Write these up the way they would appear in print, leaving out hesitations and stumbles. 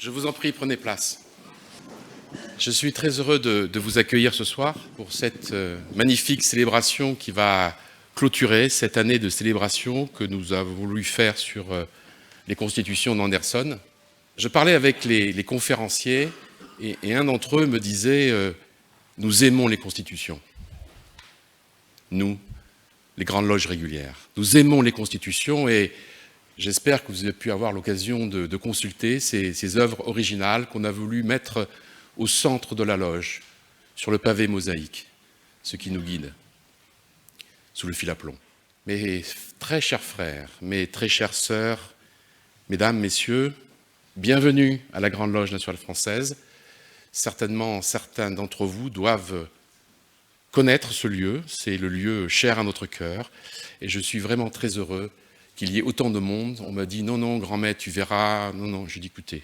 Je vous en prie, prenez place. Je suis très heureux de vous accueillir ce soir pour cette magnifique célébration qui va clôturer cette année de célébration que nous avons voulu faire sur les constitutions d'Anderson. Je parlais avec les conférenciers et un d'entre eux me disait nous aimons les constitutions. Nous, les grandes loges régulières. Nous aimons les constitutions et j'espère que vous avez pu avoir l'occasion de consulter ces œuvres originales qu'on a voulu mettre au centre de la loge, sur le pavé mosaïque, ce qui nous guide, sous le fil à plomb. Mes très chers frères, mes très chères sœurs, mesdames, messieurs, bienvenue à la Grande Loge nationale française. Certainement, certains d'entre vous doivent connaître ce lieu, c'est le lieu cher à notre cœur, et je suis vraiment très heureux qu'il y ait autant de monde. On m'a dit non, grand maître, tu verras. Non, j'ai dit écoutez,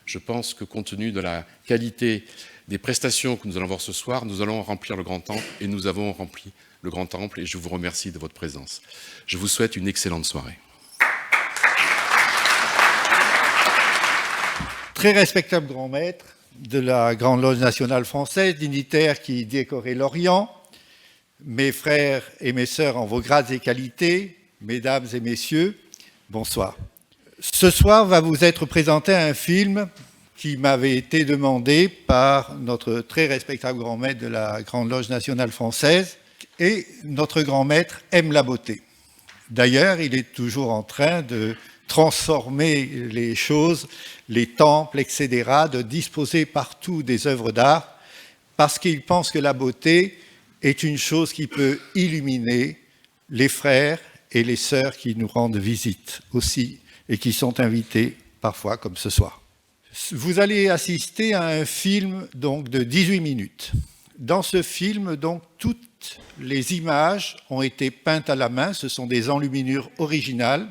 je pense que compte tenu de la qualité des prestations que nous allons voir ce soir, nous allons remplir le grand temple et nous avons rempli le grand temple et je vous remercie de votre présence. Je vous souhaite une excellente soirée. Très respectable grand maître de la Grande Loge nationale française, dignitaire qui décorait l'Orient, mes frères et mes sœurs en vos grades et qualités, mesdames et messieurs, bonsoir. Ce soir va vous être présenté un film qui m'avait été demandé par notre très respectable grand maître de la Grande Loge nationale française, et notre grand maître aime la beauté. D'ailleurs, il est toujours en train de transformer les choses, les temples, etc., de disposer partout des œuvres d'art, parce qu'il pense que la beauté est une chose qui peut illuminer les frères et les sœurs qui nous rendent visite aussi, et qui sont invités parfois comme ce soir. Vous allez assister à un film donc, de 18 minutes. Dans ce film, donc, toutes les images ont été peintes à la main, ce sont des enluminures originales.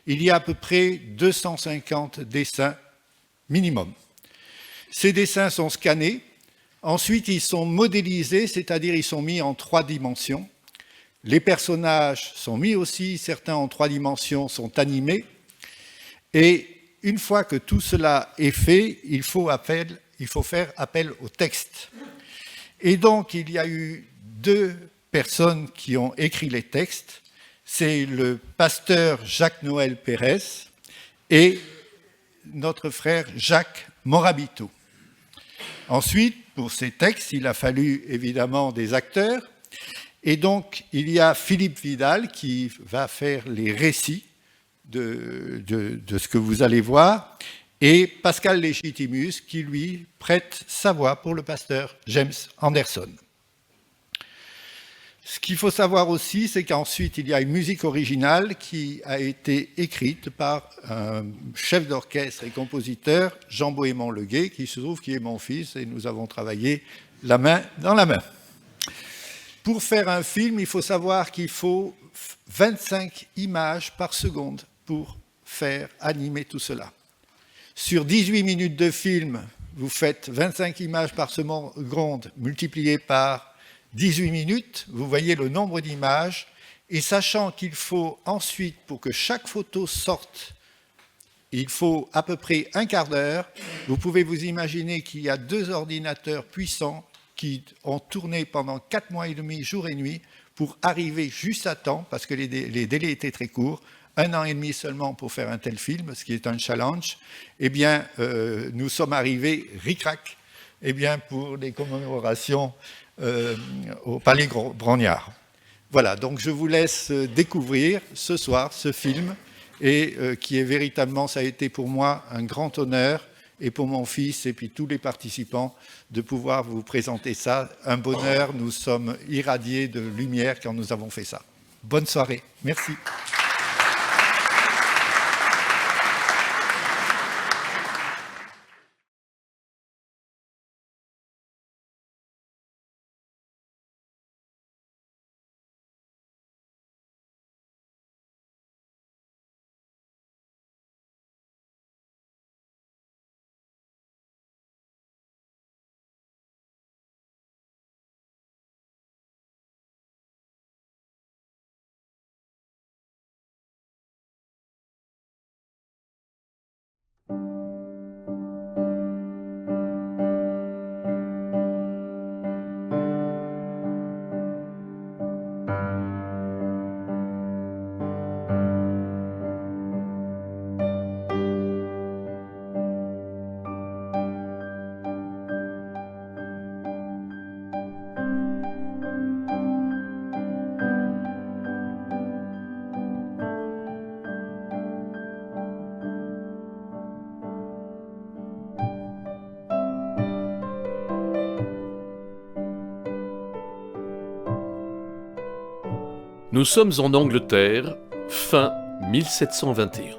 Il y a à peu près 250 dessins minimum. Ces dessins sont scannés, ensuite ils sont modélisés, c'est-à-dire ils sont mis en 3 dimensions. Les personnages sont mis aussi, certains en 3 dimensions sont animés. Et une fois que tout cela est fait, il faut faire appel au texte. Et donc, il y a eu 2 personnes qui ont écrit les textes. C'est le pasteur Jacques-Noël Pérez et notre frère Jacques Morabito. Ensuite, pour ces textes, il a fallu évidemment des acteurs. Et donc, il y a Philippe Vidal qui va faire les récits de ce que vous allez voir, et Pascal Légitimus qui, lui, prête sa voix pour le pasteur James Anderson. Ce qu'il faut savoir aussi, c'est qu'ensuite, il y a une musique originale qui a été écrite par un chef d'orchestre et compositeur, Jean Bohémond-Leguet, qui se trouve qui est mon fils, et nous avons travaillé la main dans la main. Pour faire un film, il faut savoir qu'il faut 25 images par seconde pour faire animer tout cela. Sur 18 minutes de film, vous faites 25 images par seconde multipliées par 18 minutes, vous voyez le nombre d'images, et sachant qu'il faut ensuite, pour que chaque photo sorte, il faut à peu près un quart d'heure, vous pouvez vous imaginer qu'il y a 2 ordinateurs puissants qui ont tourné pendant 4 mois et demi, jour et nuit, pour arriver juste à temps, parce que les délais étaient très courts, 1 an et demi seulement pour faire un tel film, ce qui est un challenge. Eh bien, nous sommes arrivés ric-rac, pour les commémorations au Palais Brongniart. Voilà, donc je vous laisse découvrir ce soir ce film, et qui est véritablement, ça a été pour moi un grand honneur, et pour mon fils et puis tous les participants, de pouvoir vous présenter ça. Un bonheur, nous sommes irradiés de lumière quand nous avons fait ça. Bonne soirée, merci. Nous sommes en Angleterre, fin 1721.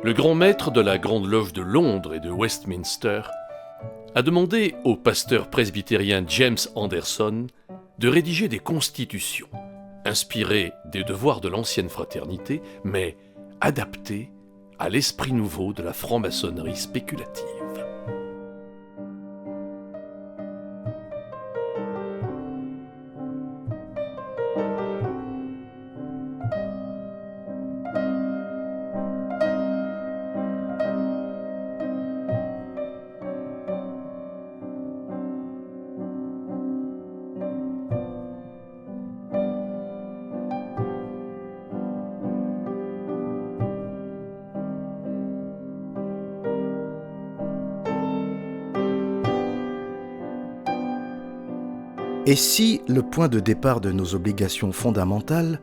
Le grand maître de la Grande Loge de Londres et de Westminster a demandé au pasteur presbytérien James Anderson de rédiger des constitutions, inspirées des devoirs de l'ancienne fraternité, mais adaptées à l'esprit nouveau de la franc-maçonnerie spéculative. Et si le point de départ de nos obligations fondamentales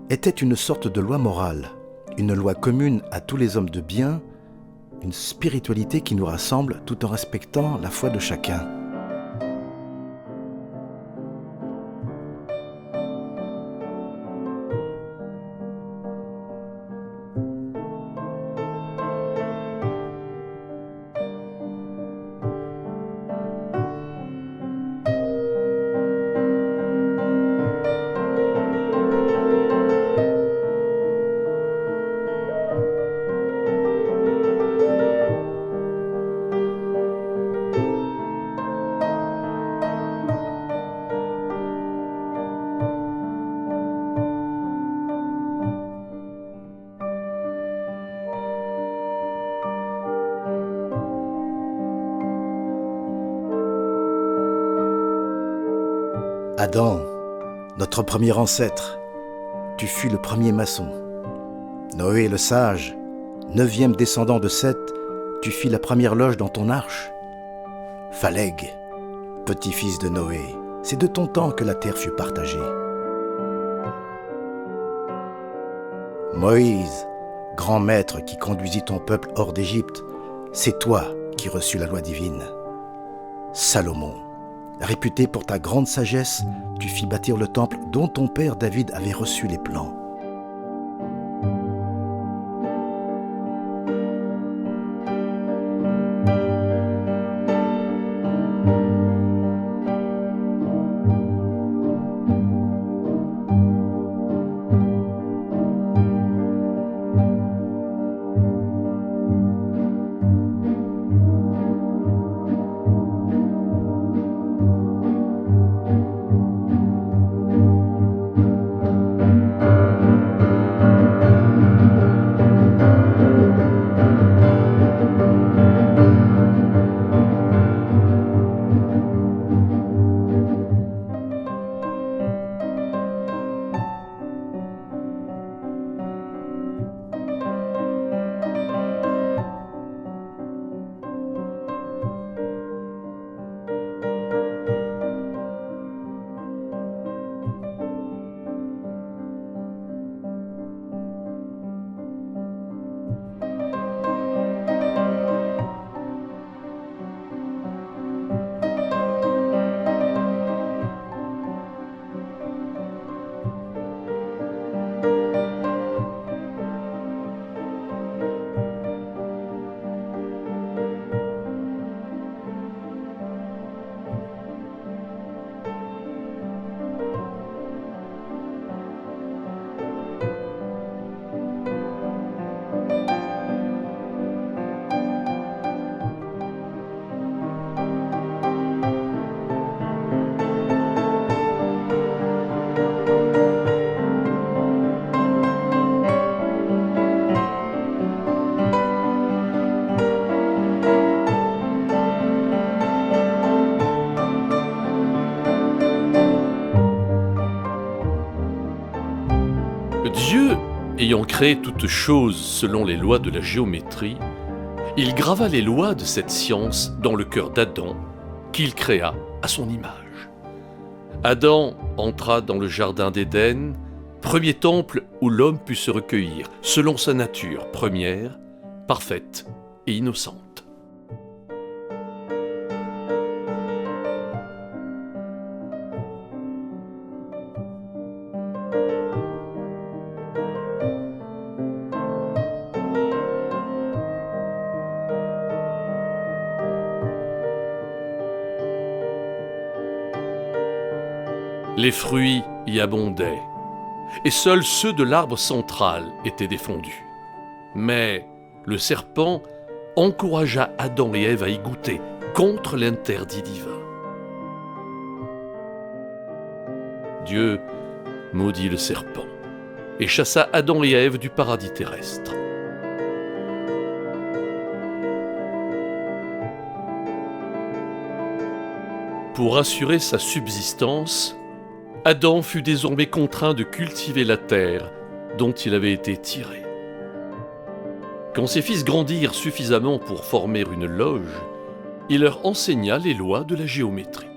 était une sorte de loi morale, une loi commune à tous les hommes de bien, une spiritualité qui nous rassemble tout en respectant la foi de chacun? Adam, notre premier ancêtre, tu fus le premier maçon. Noé le sage, 9e descendant de Seth, tu fis la première loge dans ton arche. Phaleg, petit-fils de Noé, c'est de ton temps que la terre fut partagée. Moïse, grand maître qui conduisit ton peuple hors d'Égypte, c'est toi qui reçus la loi divine. Salomon, réputé pour ta grande sagesse, tu fis bâtir le temple dont ton père David avait reçu les plans. Dieu, ayant créé toutes choses selon les lois de la géométrie, il grava les lois de cette science dans le cœur d'Adam, qu'il créa à son image. Adam entra dans le jardin d'Éden, premier temple où l'homme put se recueillir, selon sa nature première, parfaite et innocente. Les fruits y abondaient, et seuls ceux de l'arbre central étaient défendus. Mais le serpent encouragea Adam et Ève à y goûter contre l'interdit divin. Dieu maudit le serpent et chassa Adam et Ève du paradis terrestre. Pour assurer sa subsistance, Adam fut désormais contraint de cultiver la terre dont il avait été tiré. Quand ses fils grandirent suffisamment pour former une loge, il leur enseigna les lois de la géométrie.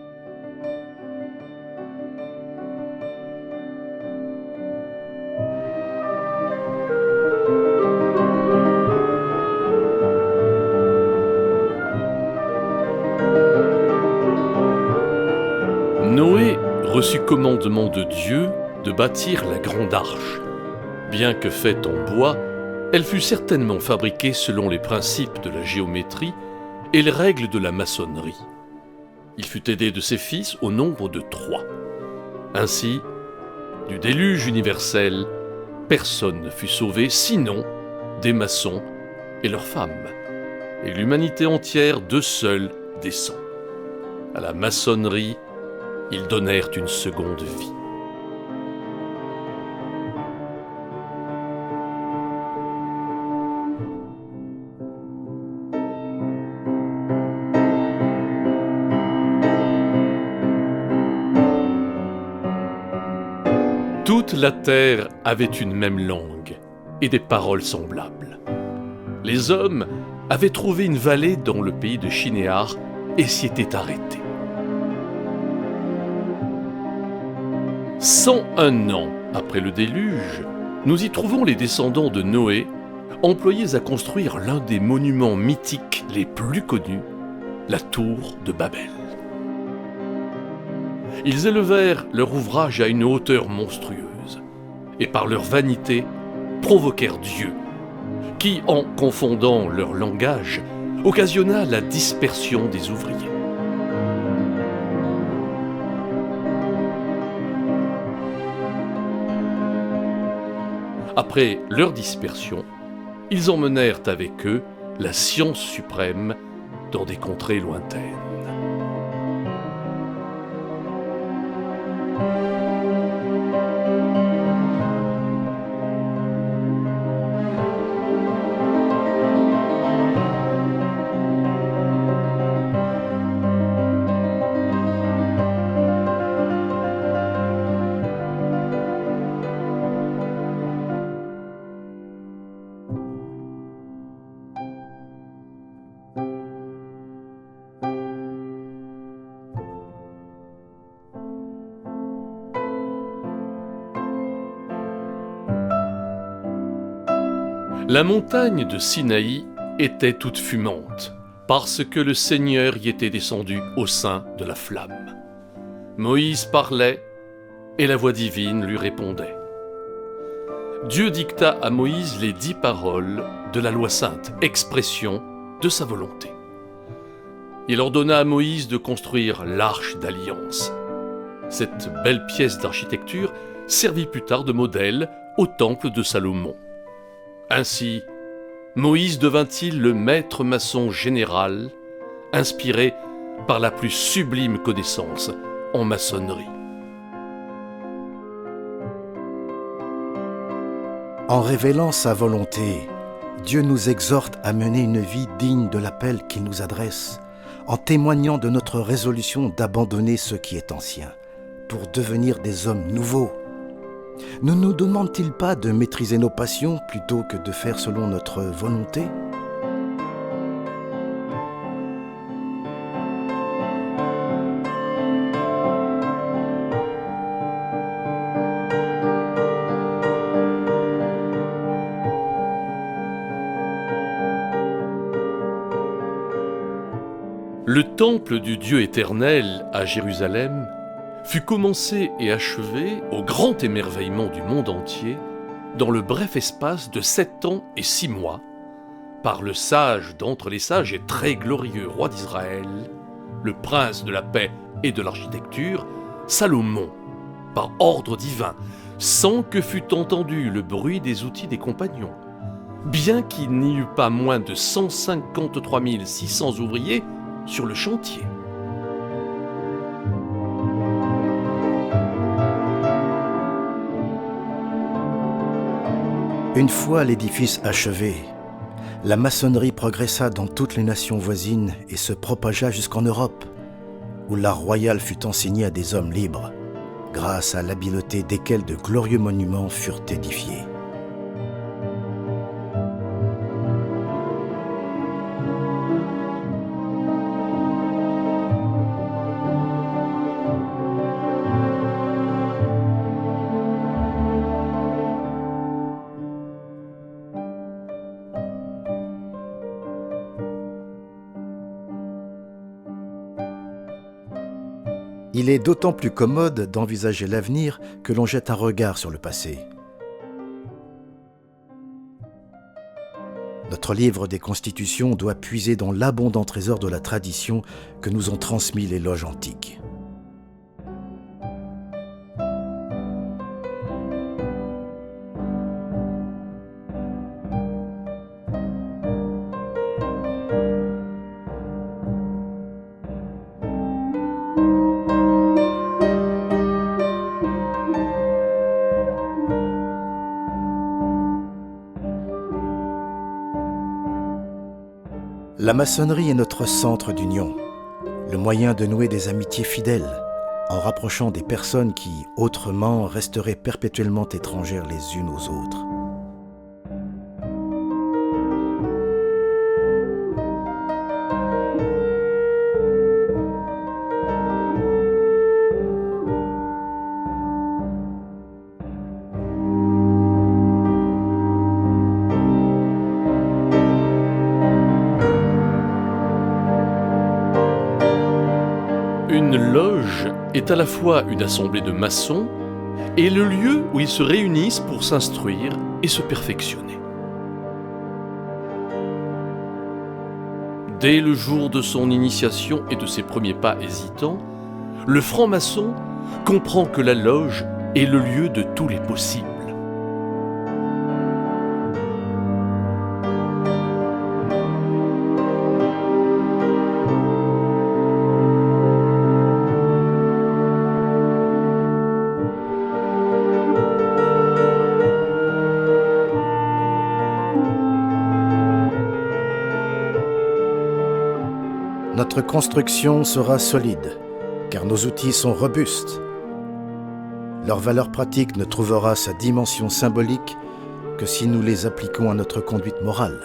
Noé reçut commandement de Dieu de bâtir la grande arche. Bien que faite en bois, elle fut certainement fabriquée selon les principes de la géométrie et les règles de la maçonnerie. Il fut aidé de ses fils au nombre de 3. Ainsi, du déluge universel, personne ne fut sauvé sinon des maçons et leurs femmes, et l'humanité entière d'eux seuls descend. À la maçonnerie, ils donnèrent une seconde vie. Toute la terre avait une même langue et des paroles semblables. Les hommes avaient trouvé une vallée dans le pays de Shinéar et s'y étaient arrêtés. 101 ans après le déluge, nous y trouvons les descendants de Noé, employés à construire l'un des monuments mythiques les plus connus, la tour de Babel. Ils élevèrent leur ouvrage à une hauteur monstrueuse, et par leur vanité, provoquèrent Dieu, qui, en confondant leur langage, occasionna la dispersion des ouvriers. Après leur dispersion, ils emmenèrent avec eux la science suprême dans des contrées lointaines. La montagne de Sinaï était toute fumante, parce que le Seigneur y était descendu au sein de la flamme. Moïse parlait, et la voix divine lui répondait. Dieu dicta à Moïse les 10 paroles de la loi sainte, expression de sa volonté. Il ordonna à Moïse de construire l'arche d'alliance. Cette belle pièce d'architecture servit plus tard de modèle au temple de Salomon. Ainsi, Moïse devint-il le maître maçon général, inspiré par la plus sublime connaissance en maçonnerie. En révélant sa volonté, Dieu nous exhorte à mener une vie digne de l'appel qu'il nous adresse, en témoignant de notre résolution d'abandonner ce qui est ancien, pour devenir des hommes nouveaux. Ne nous demande-t-il pas de maîtriser nos passions plutôt que de faire selon notre volonté ? Le temple du Dieu éternel à Jérusalem fut commencé et achevé au grand émerveillement du monde entier dans le bref espace de 7 ans et 6 mois par le sage d'entre les sages et très glorieux roi d'Israël, le prince de la paix et de l'architecture, Salomon, par ordre divin, sans que fût entendu le bruit des outils des compagnons, bien qu'il n'y eût pas moins de 153 600 ouvriers sur le chantier. Une fois l'édifice achevé, la maçonnerie progressa dans toutes les nations voisines et se propagea jusqu'en Europe, où l'art royal fut enseigné à des hommes libres, grâce à l'habileté desquels de glorieux monuments furent édifiés. Il est d'autant plus commode d'envisager l'avenir que l'on jette un regard sur le passé. Notre livre des Constitutions doit puiser dans l'abondant trésor de la tradition que nous ont transmis les loges antiques. La maçonnerie est notre centre d'union, le moyen de nouer des amitiés fidèles, en rapprochant des personnes qui, autrement, resteraient perpétuellement étrangères les unes aux autres. Une loge est à la fois une assemblée de maçons et le lieu où ils se réunissent pour s'instruire et se perfectionner. Dès le jour de son initiation et de ses premiers pas hésitants, le franc-maçon comprend que la loge est le lieu de tous les possibles. Notre construction sera solide, car nos outils sont robustes. Leur valeur pratique ne trouvera sa dimension symbolique que si nous les appliquons à notre conduite morale.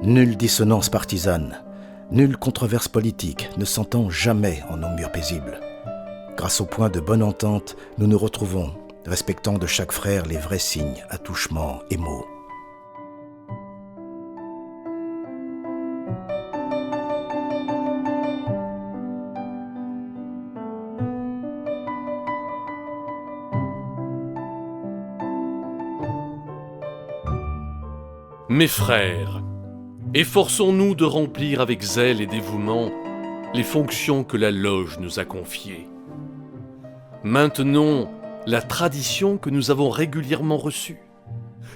Nulle dissonance partisane, nulle controverse politique ne s'entend jamais en nos murs paisibles. Grâce au point de bonne entente, nous nous retrouvons, respectant de chaque frère les vrais signes, attouchements et mots. Mes frères, efforçons-nous de remplir avec zèle et dévouement les fonctions que la loge nous a confiées. Maintenons la tradition que nous avons régulièrement reçue.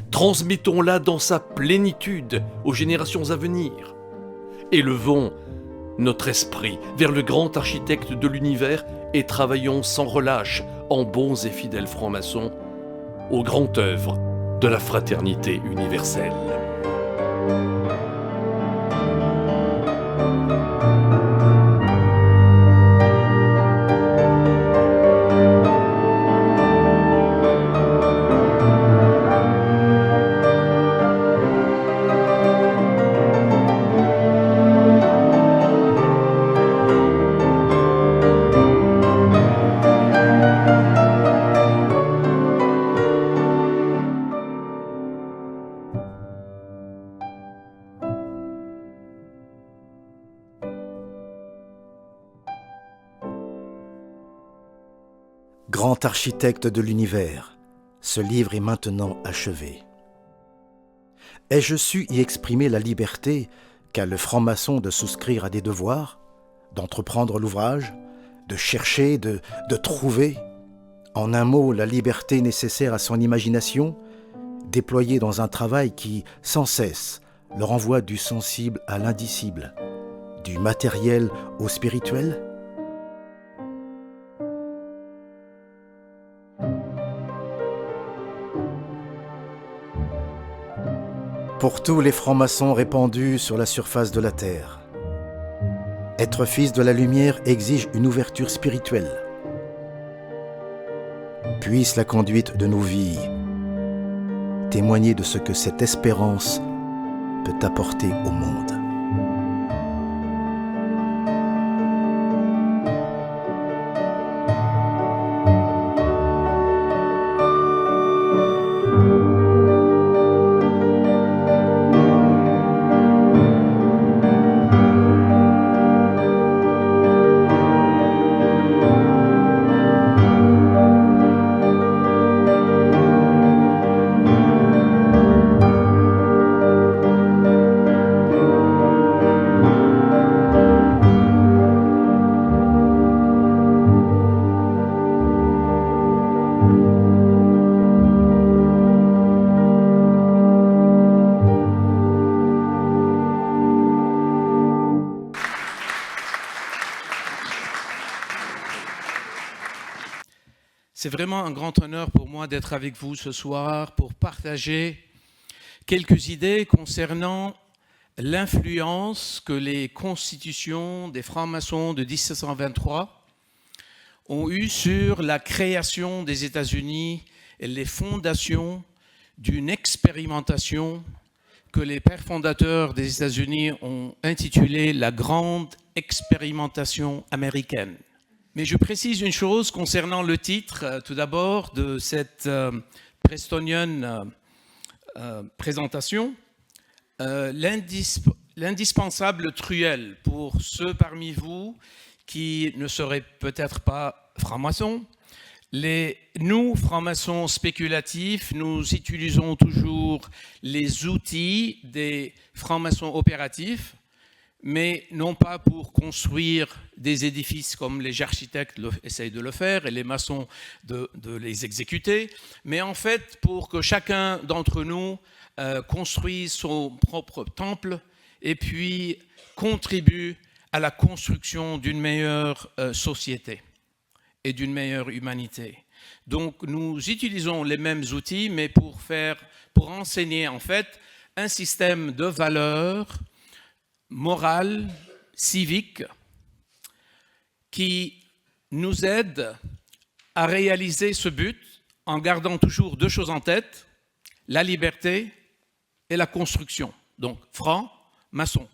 Transmettons-la dans sa plénitude aux générations à venir. Élevons notre esprit vers le grand architecte de l'univers et travaillons sans relâche, en bons et fidèles francs-maçons, aux grandes œuvres de la fraternité universelle. Grand architecte de l'univers, ce livre est maintenant achevé. Ai-je su y exprimer la liberté qu'a le franc-maçon de souscrire à des devoirs, d'entreprendre l'ouvrage, de chercher, de trouver, en un mot, la liberté nécessaire à son imagination, déployée dans un travail qui, sans cesse, le renvoie du sensible à l'indicible, du matériel au spirituel? Pour tous les francs-maçons répandus sur la surface de la terre, être fils de la lumière exige une ouverture spirituelle. Puisse la conduite de nos vies témoigner de ce que cette espérance peut apporter au monde. C'est vraiment un grand honneur pour moi d'être avec vous ce soir pour partager quelques idées concernant l'influence que les constitutions des francs-maçons de 1723 ont eue sur la création des États-Unis et les fondations d'une expérimentation que les pères fondateurs des États-Unis ont intitulée la Grande Expérimentation américaine. Mais je précise une chose concernant le titre, tout d'abord, de cette prestonienne présentation. L'indispensable truelle pour ceux parmi vous qui ne seraient peut-être pas francs-maçons. Nous, francs-maçons spéculatifs, nous utilisons toujours les outils des francs-maçons opératifs, mais non pas pour construire des édifices comme les architectes essayent de le faire et les maçons de les exécuter, mais en fait pour que chacun d'entre nous construise son propre temple et puis contribue à la construction d'une meilleure société et d'une meilleure humanité. Donc nous utilisons les mêmes outils, mais pour enseigner en fait un système de valeurs morale, civique, qui nous aide à réaliser ce but en gardant toujours deux choses en tête, la liberté et la construction. Donc, franc, maçon.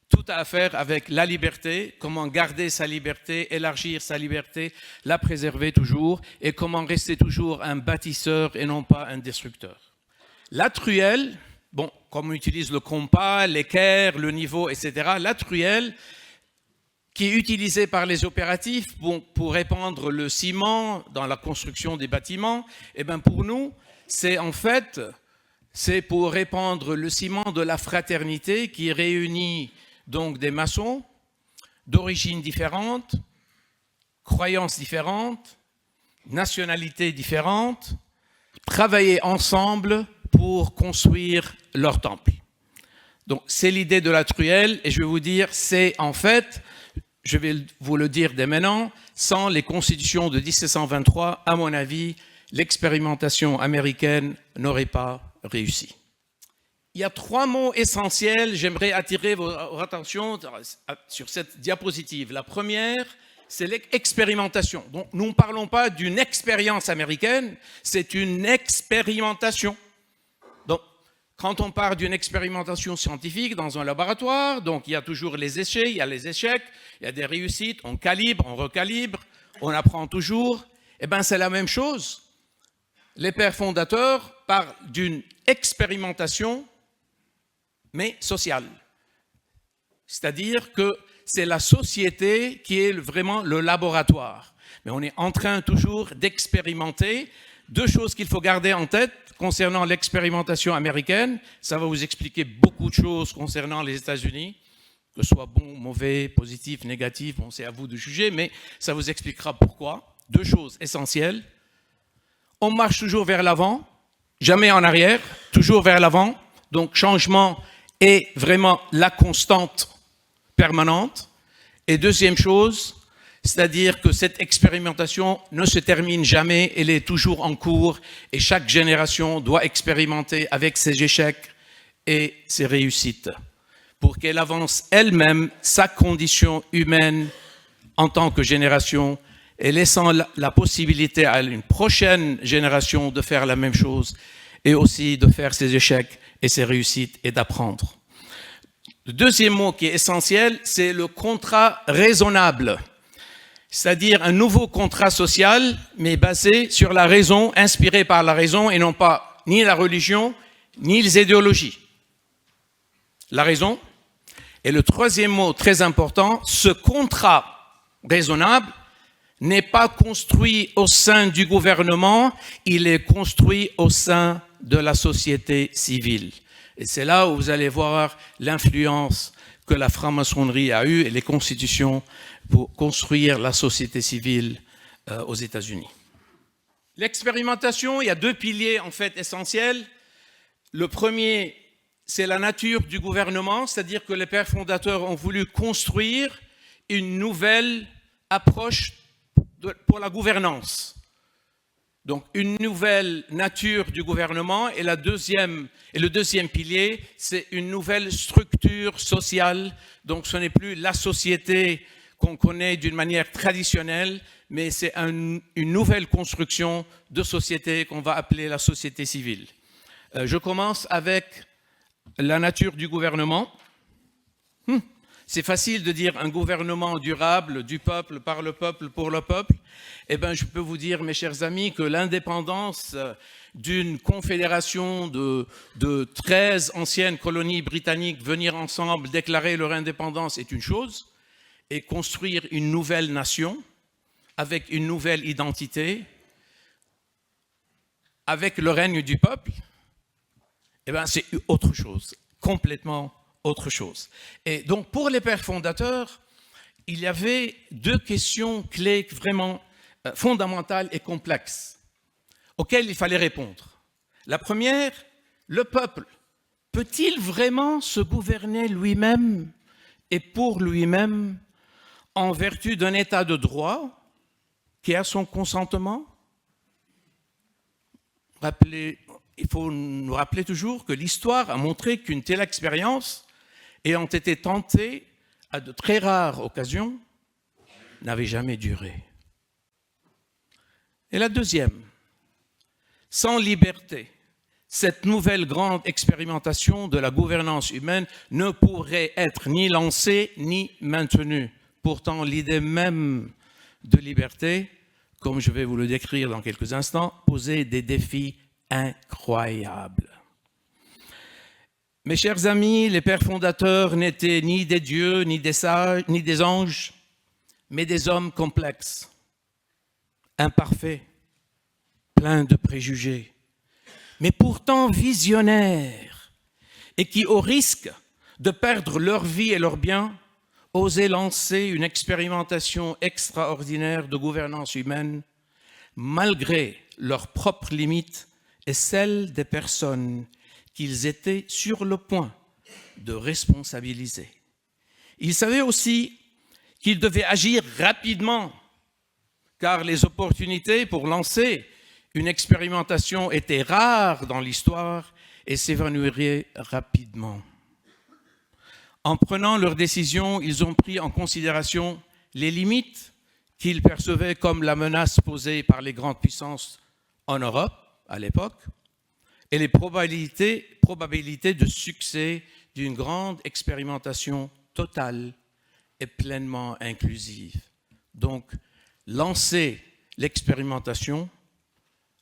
Tout a à faire avec la liberté, comment garder sa liberté, élargir sa liberté, la préserver toujours, et comment rester toujours un bâtisseur et non pas un destructeur. La truelle, bon, comme on utilise le compas, l'équerre, le niveau, etc., la truelle, qui est utilisée par les opératifs pour répandre le ciment dans la construction des bâtiments, eh bien pour nous, c'est pour répandre le ciment de la fraternité qui réunit donc des maçons d'origines différentes, croyances différentes, nationalités différentes, travailler ensemble pour construire leur temple. Donc c'est l'idée de la truelle et je vais vous dire, c'est en fait, je vais vous le dire dès maintenant, sans les constitutions de 1723, à mon avis, l'expérimentation américaine n'aurait pas réussi. Il y a trois mots essentiels, j'aimerais attirer votre attention sur cette diapositive. La première, c'est l'expérimentation. Donc nous ne parlons pas d'une expérience américaine, c'est une expérimentation. Donc, quand on parle d'une expérimentation scientifique dans un laboratoire, donc il y a toujours les essais, il y a les échecs, il y a des réussites, on calibre, on recalibre, on apprend toujours. Eh bien, c'est la même chose. Les pères fondateurs parlent d'une expérimentation, mais sociale. C'est-à-dire que c'est la société qui est vraiment le laboratoire. Mais on est en train toujours d'expérimenter. Deux choses qu'il faut garder en tête concernant l'expérimentation américaine. Ça va vous expliquer beaucoup de choses concernant les États-Unis, que ce soit bon, mauvais, positif, négatif. Bon, c'est à vous de juger, mais ça vous expliquera pourquoi. Deux choses essentielles. On marche toujours vers l'avant, jamais en arrière, toujours vers l'avant. Donc, changement est vraiment la constante permanente. Et deuxième chose, c'est-à-dire que cette expérimentation ne se termine jamais, elle est toujours en cours et chaque génération doit expérimenter avec ses échecs et ses réussites pour qu'elle avance elle-même sa condition humaine en tant que génération et laissant la possibilité à une prochaine génération de faire la même chose et aussi de faire ses échecs et ses réussites et d'apprendre. Le deuxième mot qui est essentiel, c'est le contrat raisonnable, c'est-à-dire un nouveau contrat social, mais basé sur la raison, inspiré par la raison et non pas ni la religion, ni les idéologies. La raison. Et le troisième mot très important, ce contrat raisonnable n'est pas construit au sein du gouvernement, il est construit au sein de la société civile. Et c'est là où vous allez voir l'influence que la franc-maçonnerie a eue et les constitutions pour construire la société civile aux États-Unis. L'expérimentation, il y a deux piliers en fait essentiels. Le premier, c'est la nature du gouvernement, c'est-à-dire que les pères fondateurs ont voulu construire une nouvelle approche pour la gouvernance. Donc, une nouvelle nature du gouvernement et le deuxième pilier, c'est une nouvelle structure sociale. Donc, ce n'est plus la société qu'on connaît d'une manière traditionnelle, mais c'est une nouvelle construction de société qu'on va appeler la société civile. Je commence avec la nature du gouvernement. C'est facile de dire un gouvernement durable, du peuple, par le peuple, pour le peuple. Eh bien, je peux vous dire, mes chers amis, que l'indépendance d'une confédération de 13 anciennes colonies britanniques venir ensemble déclarer leur indépendance est une chose, et construire une nouvelle nation avec une nouvelle identité, avec le règne du peuple, eh bien, c'est autre chose, complètement autre chose. Et donc, pour les pères fondateurs, il y avait deux questions clés vraiment fondamentales et complexes auxquelles il fallait répondre. La première, le peuple peut-il vraiment se gouverner lui-même et pour lui-même en vertu d'un état de droit qui a son consentement? Il faut nous rappeler toujours que l'histoire a montré qu'une telle expérience, ayant été tentée à de très rares occasions, n'avait jamais duré. Et la deuxième, sans liberté, cette nouvelle grande expérimentation de la gouvernance humaine ne pourrait être ni lancée ni maintenue. Pourtant, l'idée même de liberté, comme je vais vous le décrire dans quelques instants, posait des défis incroyables. Mes chers amis, les pères fondateurs n'étaient ni des dieux, ni des sages, ni des anges, mais des hommes complexes, imparfaits, pleins de préjugés, mais pourtant visionnaires, et qui, au risque de perdre leur vie et leurs biens, osaient lancer une expérimentation extraordinaire de gouvernance humaine, malgré leurs propres limites et celles des personnes qu'ils étaient sur le point de responsabiliser. Ils savaient aussi qu'ils devaient agir rapidement, car les opportunités pour lancer une expérimentation étaient rares dans l'histoire et s'évanouiraient rapidement. En prenant leurs décisions, ils ont pris en considération les limites qu'ils percevaient comme la menace posée par les grandes puissances en Europe à l'époque et les probabilités de succès d'une grande expérimentation totale et pleinement inclusive. Donc, lancer l'expérimentation,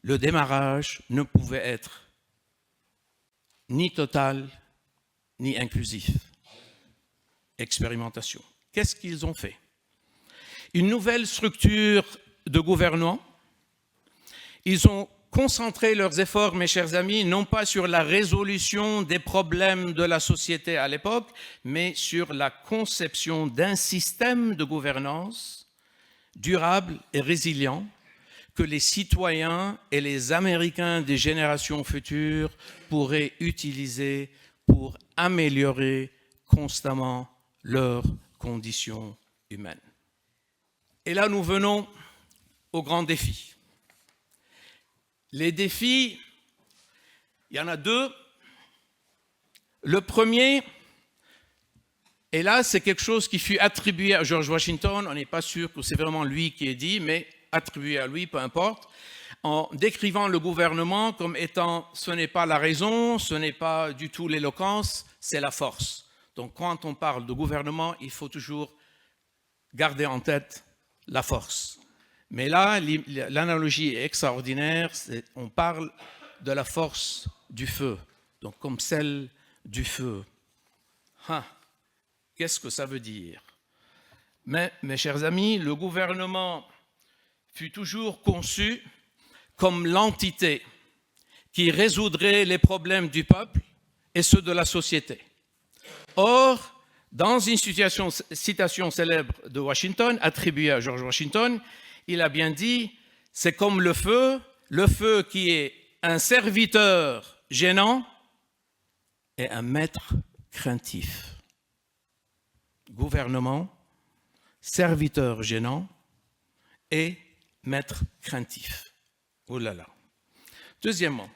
le démarrage ne pouvait être ni total ni inclusif. Expérimentation. Qu'est-ce qu'ils ont fait? Une nouvelle structure de gouvernement. Ils ont concentré leurs efforts, mes chers amis, non pas sur la résolution des problèmes de la société à l'époque, mais sur la conception d'un système de gouvernance durable et résilient que les citoyens et les Américains des générations futures pourraient utiliser pour améliorer constamment leurs conditions humaines. Et là, nous venons aux grands défis. Les défis, il y en a deux. Le premier, et là, c'est quelque chose qui fut attribué à George Washington, on n'est pas sûr que c'est vraiment lui qui est dit, mais attribué à lui, peu importe, en décrivant le gouvernement comme étant, ce n'est pas la raison, ce n'est pas du tout l'éloquence, c'est la force. Donc quand on parle de gouvernement, il faut toujours garder en tête la force. Mais là, l'analogie est extraordinaire, on parle de la force du feu, donc comme celle du feu. Qu'est-ce que ça veut dire? Mais, mes chers amis, le gouvernement fut toujours conçu comme l'entité qui résoudrait les problèmes du peuple et ceux de la société. Or, dans une citation célèbre de Washington, attribuée à George Washington, il a bien dit, c'est comme le feu qui est un serviteur gênant et un maître craintif. Gouvernement, serviteur gênant et maître craintif. Oh là là. Deuxièmement,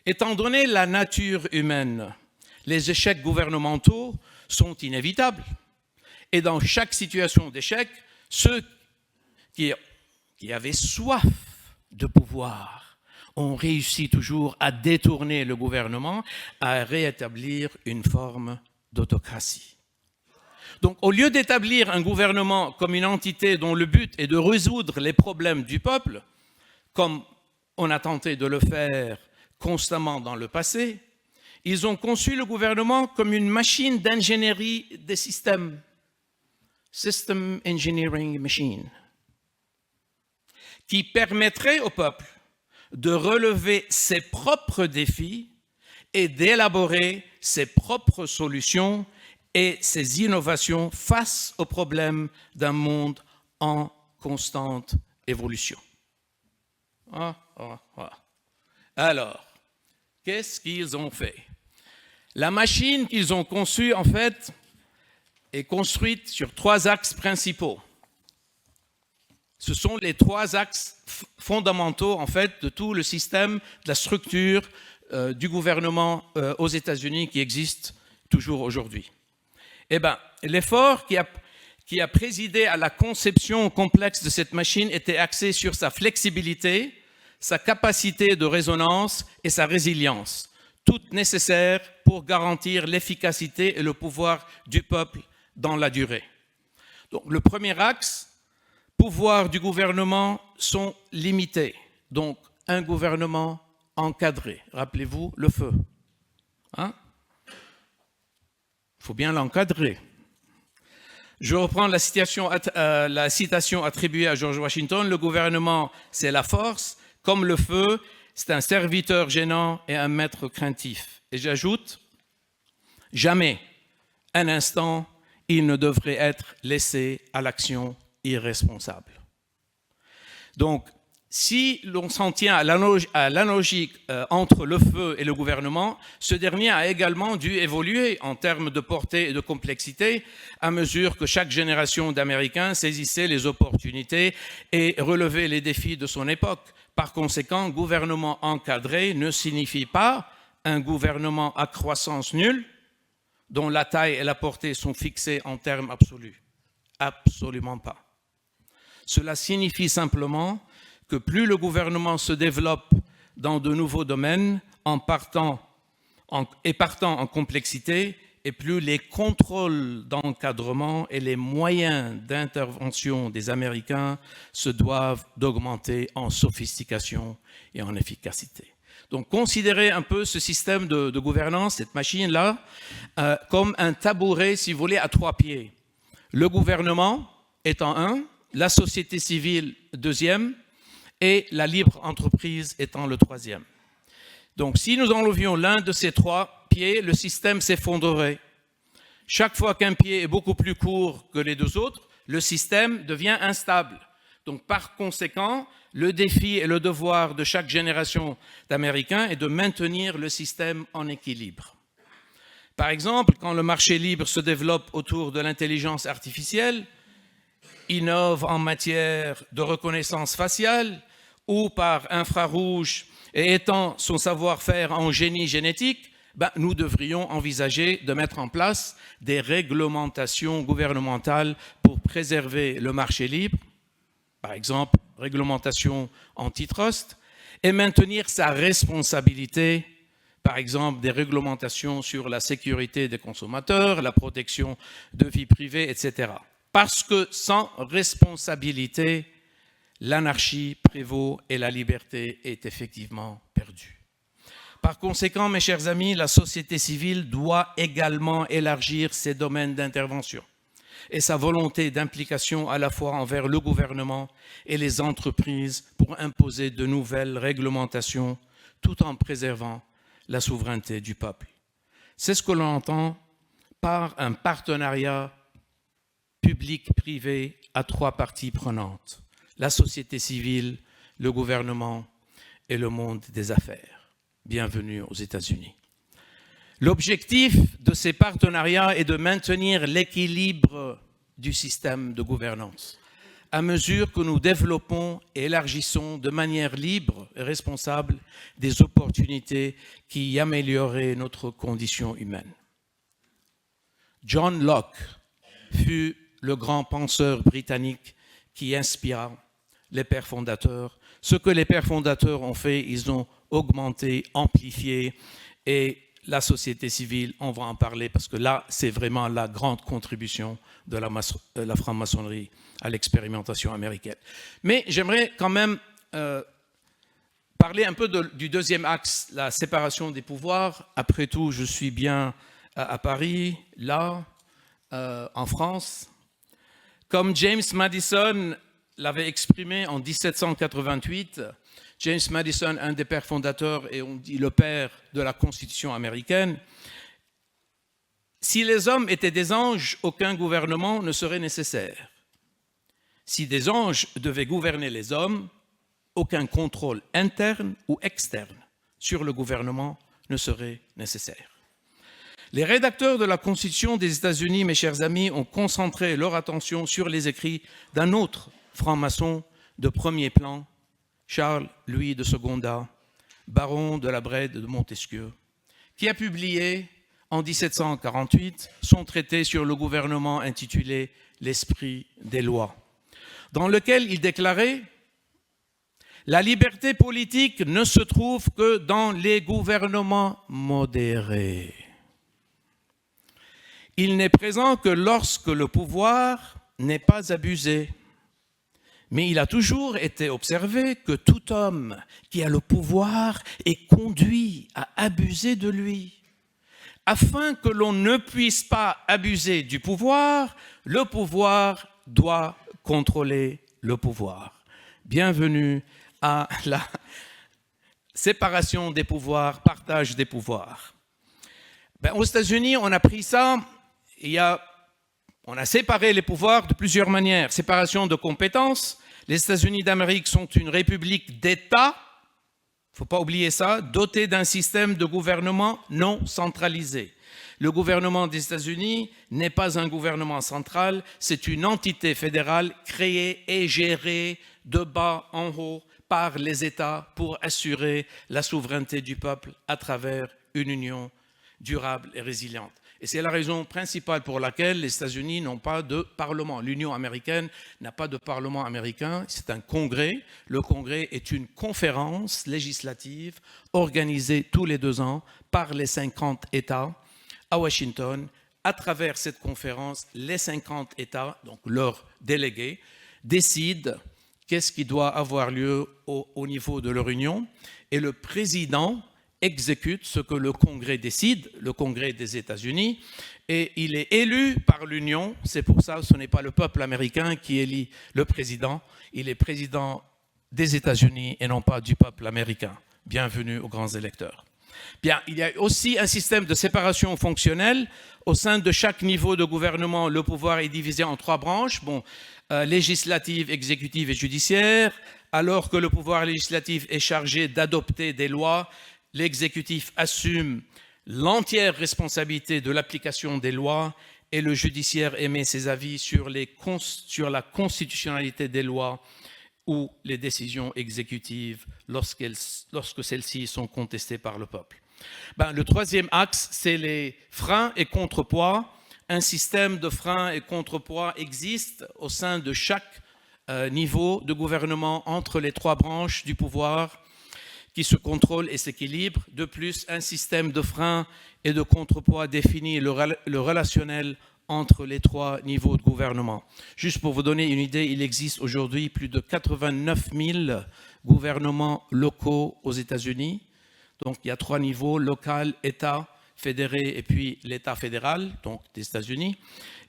étant donné la nature humaine, les échecs gouvernementaux sont inévitables. Et dans chaque situation d'échec, ceux qui avaient soif de pouvoir ont réussi toujours à détourner le gouvernement, à rétablir une forme d'autocratie. Donc, au lieu d'établir un gouvernement comme une entité dont le but est de résoudre les problèmes du peuple, comme on a tenté de le faire constamment dans le passé, ils ont conçu le gouvernement comme une machine d'ingénierie des systèmes, System Engineering Machine, qui permettrait au peuple de relever ses propres défis et d'élaborer ses propres solutions et ses innovations face aux problèmes d'un monde en constante évolution. Alors, qu'est-ce qu'ils ont fait? La machine qu'ils ont conçue, en fait, est construite sur 3 axes principaux. Ce sont les 3 axes fondamentaux, en fait, de tout le système, de la structure du gouvernement aux États-Unis qui existe toujours aujourd'hui. Eh bien, l'effort qui a présidé à la conception complexe de cette machine était axé sur sa flexibilité, sa capacité de résonance et sa résilience, toutes nécessaires pour garantir l'efficacité et le pouvoir du peuple dans la durée. Donc, le premier axe, pouvoirs du gouvernement sont limités. Donc, un gouvernement encadré. Rappelez-vous le feu. Il faut bien l'encadrer. Je reprends la citation attribuée à George Washington. Le gouvernement, c'est la force. Comme le feu, c'est un serviteur gênant et un maître craintif. Et j'ajoute, jamais, un instant, il ne devrait être laissé à l'action irresponsable. Donc, si l'on s'en tient à l'analogie entre le feu et le gouvernement, ce dernier a également dû évoluer en termes de portée et de complexité à mesure que chaque génération d'Américains saisissait les opportunités et relevait les défis de son époque. Par conséquent, gouvernement encadré ne signifie pas un gouvernement à croissance nulle dont la taille et la portée sont fixées en termes absolus. Absolument pas. Cela signifie simplement que plus le gouvernement se développe dans de nouveaux domaines partant en complexité, et plus les contrôles d'encadrement et les moyens d'intervention des Américains se doivent d'augmenter en sophistication et en efficacité. Donc, considérez un peu ce système de gouvernance, cette machine-là, comme un tabouret, si vous voulez, à 3 pieds. Le gouvernement étant un, la société civile deuxième et la libre entreprise étant le troisième. Donc si nous enlevions l'un de ces trois pieds, le système s'effondrerait. Chaque fois qu'un pied est beaucoup plus court que les deux autres, le système devient instable. Donc par conséquent, le défi et le devoir de chaque génération d'Américains est de maintenir le système en équilibre. Par exemple, quand le marché libre se développe autour de l'intelligence artificielle, innove en matière de reconnaissance faciale ou par infrarouge et étend son savoir-faire en génie génétique, nous devrions envisager de mettre en place des réglementations gouvernementales pour préserver le marché libre, par exemple, réglementation antitrust, et maintenir sa responsabilité, par exemple, des réglementations sur la sécurité des consommateurs, la protection de vie privée, etc. Parce que sans responsabilité, l'anarchie prévaut et la liberté est effectivement perdue. Par conséquent, mes chers amis, la société civile doit également élargir ses domaines d'intervention et sa volonté d'implication à la fois envers le gouvernement et les entreprises pour imposer de nouvelles réglementations tout en préservant la souveraineté du peuple. C'est ce que l'on entend par un partenariat public-privé à trois parties prenantes, la société civile, le gouvernement et le monde des affaires. Bienvenue aux États-Unis. L'objectif de ces partenariats est de maintenir l'équilibre du système de gouvernance à mesure que nous développons et élargissons de manière libre et responsable des opportunités qui amélioreraient notre condition humaine. John Locke fut le grand penseur britannique qui inspira les pères fondateurs. Ce que les pères fondateurs ont fait, ils ont augmenté, amplifié, et la société civile, on va en parler parce que là, c'est vraiment la grande contribution de la franc-maçonnerie à l'expérimentation américaine. Mais j'aimerais quand même parler un peu du deuxième axe, la séparation des pouvoirs. Après tout, je suis bien à Paris, là, en France. Comme James Madison l'avait exprimé en 1788, James Madison, un des pères fondateurs et on dit le père de la Constitution américaine, si les hommes étaient des anges, aucun gouvernement ne serait nécessaire. Si des anges devaient gouverner les hommes, aucun contrôle interne ou externe sur le gouvernement ne serait nécessaire. Les rédacteurs de la Constitution des États-Unis, mes chers amis, ont concentré leur attention sur les écrits d'un autre franc-maçon de premier plan, Charles-Louis de Secondat, baron de la Brède de Montesquieu, qui a publié en 1748 son traité sur le gouvernement intitulé « L'esprit des lois », dans lequel il déclarait « La liberté politique ne se trouve que dans les gouvernements modérés. Il n'est présent que lorsque le pouvoir n'est pas abusé. Mais il a toujours été observé que tout homme qui a le pouvoir est conduit à abuser de lui. Afin que l'on ne puisse pas abuser du pouvoir, le pouvoir doit contrôler le pouvoir. » Bienvenue à la séparation des pouvoirs, partage des pouvoirs. Aux États-Unis, on a pris ça, on a séparé les pouvoirs de plusieurs manières. Séparation de compétences. Les États-Unis d'Amérique sont une république d'État, il ne faut pas oublier ça, dotée d'un système de gouvernement non centralisé. Le gouvernement des États-Unis n'est pas un gouvernement central, c'est une entité fédérale créée et gérée de bas en haut par les États pour assurer la souveraineté du peuple à travers une union durable et résiliente. Et c'est la raison principale pour laquelle les États-Unis n'ont pas de parlement. L'Union américaine n'a pas de parlement américain, c'est un congrès. Le congrès est une conférence législative organisée tous les 2 ans par les 50 États à Washington. À travers cette conférence, les 50 États, donc leurs délégués, décident qu'est-ce qui doit avoir lieu au niveau de leur union. Et le président exécute ce que le Congrès décide, le Congrès des États-Unis, et il est élu par l'Union. C'est pour ça que ce n'est pas le peuple américain qui élit le président, il est président des États-Unis et non pas du peuple américain. Bienvenue aux grands électeurs. Bien, il y a aussi un système de séparation fonctionnelle. Au sein de chaque niveau de gouvernement, le pouvoir est divisé en 3 branches, législative, exécutive et judiciaire. Alors que le pouvoir législatif est chargé d'adopter des lois, l'exécutif assume l'entière responsabilité de l'application des lois et le judiciaire émet ses avis sur la constitutionnalité des lois ou les décisions exécutives lorsque celles-ci sont contestées par le peuple. Le troisième axe, c'est les freins et contrepoids. Un système de freins et contrepoids existe au sein de chaque niveau de gouvernement entre les 3 branches du pouvoir qui se contrôlent et s'équilibrent. De plus, un système de freins et de contrepoids définit le relationnel entre les 3 niveaux de gouvernement. Juste pour vous donner une idée, il existe aujourd'hui plus de 89 000 gouvernements locaux aux États-Unis. Donc il y a 3 niveaux, local, État, fédéré et puis l'État fédéral, donc des États-Unis.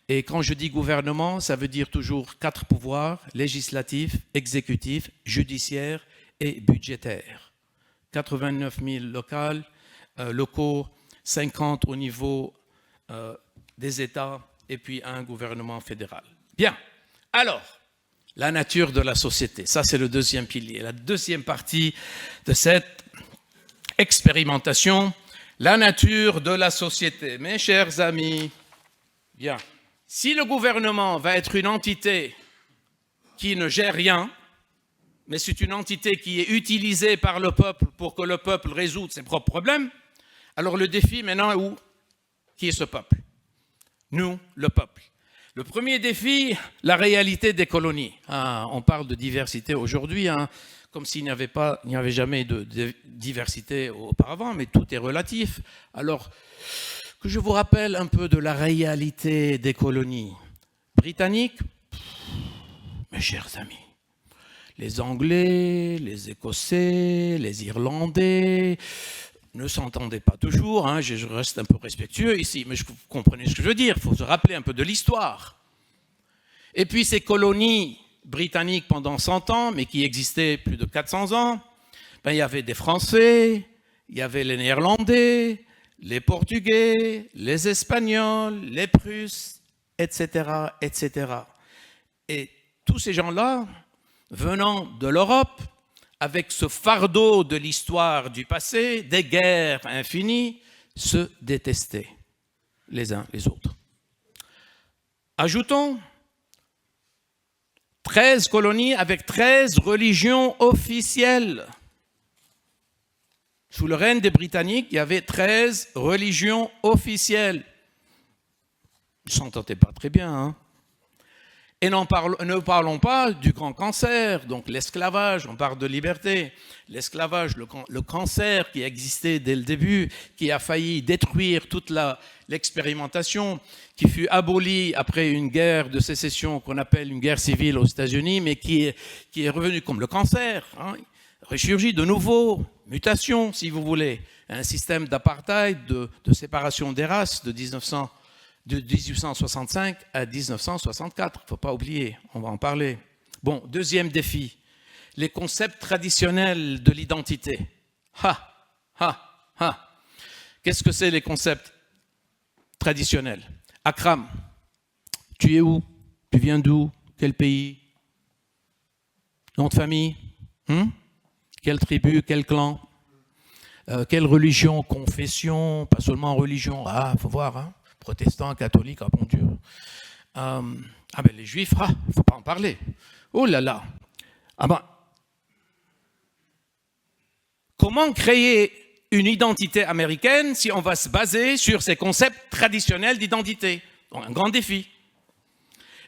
Et quand je dis gouvernement, ça veut dire toujours 4 pouvoirs, législatif, exécutif, judiciaire et budgétaire. 89 000 locaux, 50 au niveau des États et puis un gouvernement fédéral. Bien, alors, la nature de la société, ça c'est le deuxième pilier. La deuxième partie de cette expérimentation, la nature de la société. Mes chers amis, bien, si le gouvernement va être une entité qui ne gère rien, mais c'est une entité qui est utilisée par le peuple pour que le peuple résout ses propres problèmes, alors le défi maintenant est où? Qui est ce peuple? Nous, le peuple. Le premier défi, la réalité des colonies. On parle de diversité aujourd'hui, comme s'il n'y avait jamais de diversité auparavant, mais tout est relatif. Alors, que je vous rappelle un peu de la réalité des colonies britanniques, mes chers amis. Les Anglais, les Écossais, les Irlandais ne s'entendaient pas toujours. Je reste un peu respectueux ici, mais vous comprenez ce que je veux dire. Il faut se rappeler un peu de l'histoire. Et puis ces colonies britanniques pendant 100 ans, mais qui existaient plus de 400 ans, il y avait des Français, il y avait les Néerlandais, les Portugais, les Espagnols, les Prusses, etc., etc. Et tous ces gens-là, venant de l'Europe, avec ce fardeau de l'histoire du passé, des guerres infinies, se détestaient les uns les autres. Ajoutons 13 colonies avec 13 religions officielles. Sous le règne des Britanniques, il y avait 13 religions officielles. Ils ne s'entendaient pas très bien, Et ne parlons pas du grand cancer, donc l'esclavage, on parle de liberté. L'esclavage, le cancer qui existait dès le début, qui a failli détruire toute l'expérimentation, qui fut abolie après une guerre de sécession qu'on appelle une guerre civile aux États-Unis, mais qui est revenu comme le cancer, ressurgit de nouveau, mutation si vous voulez, un système d'apartheid, de séparation des races de 1865 à 1964, il ne faut pas oublier, on va en parler. Bon, deuxième défi, les concepts traditionnels de l'identité. Qu'est-ce que c'est les concepts traditionnels? Akram, tu es où? Tu viens d'où? Quel pays? Nom de famille? Quelle tribu? Quel clan? Quelle religion? Confession? Pas seulement religion. Il faut voir, protestants, catholiques, bon Dieu. Les juifs, il ne faut pas en parler. Oh là là. Comment créer une identité américaine si on va se baser sur ces concepts traditionnels d'identité? Donc un grand défi.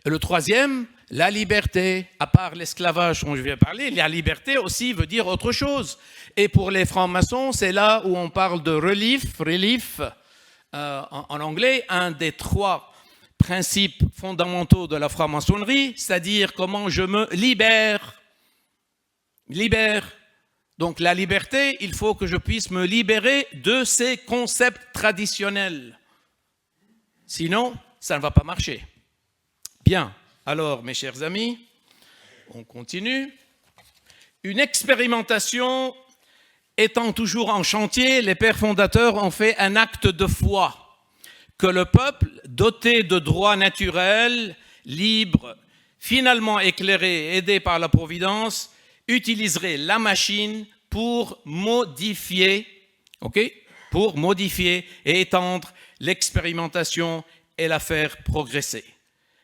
Et le troisième, la liberté, à part l'esclavage dont je viens de parler, la liberté aussi veut dire autre chose. Et pour les francs-maçons, c'est là où on parle de relief, en anglais, un des 3 principes fondamentaux de la franc-maçonnerie, c'est-à-dire comment je me libère Donc la liberté, il faut que je puisse me libérer de ces concepts traditionnels. Sinon, ça ne va pas marcher. Bien, alors mes chers amis, on continue. Une expérimentation étant toujours en chantier, les pères fondateurs ont fait un acte de foi que le peuple, doté de droits naturels, libre, finalement éclairé et aidé par la Providence, utiliserait la machine pour modifier et étendre l'expérimentation et la faire progresser.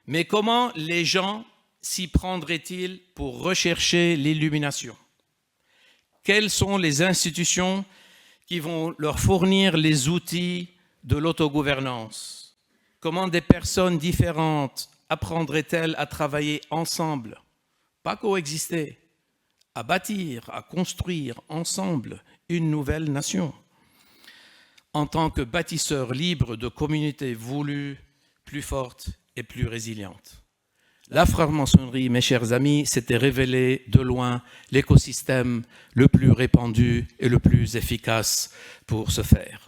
Mais comment les gens s'y prendraient-ils pour rechercher l'illumination? Quelles sont les institutions qui vont leur fournir les outils de l'autogouvernance? Comment des personnes différentes apprendraient-elles à travailler ensemble, pas coexister, à bâtir, à construire ensemble une nouvelle nation? En tant que bâtisseurs libres de communautés voulues, plus fortes et plus résilientes. La franc-maçonnerie, mes chers amis, s'était révélée de loin l'écosystème le plus répandu et le plus efficace pour ce faire.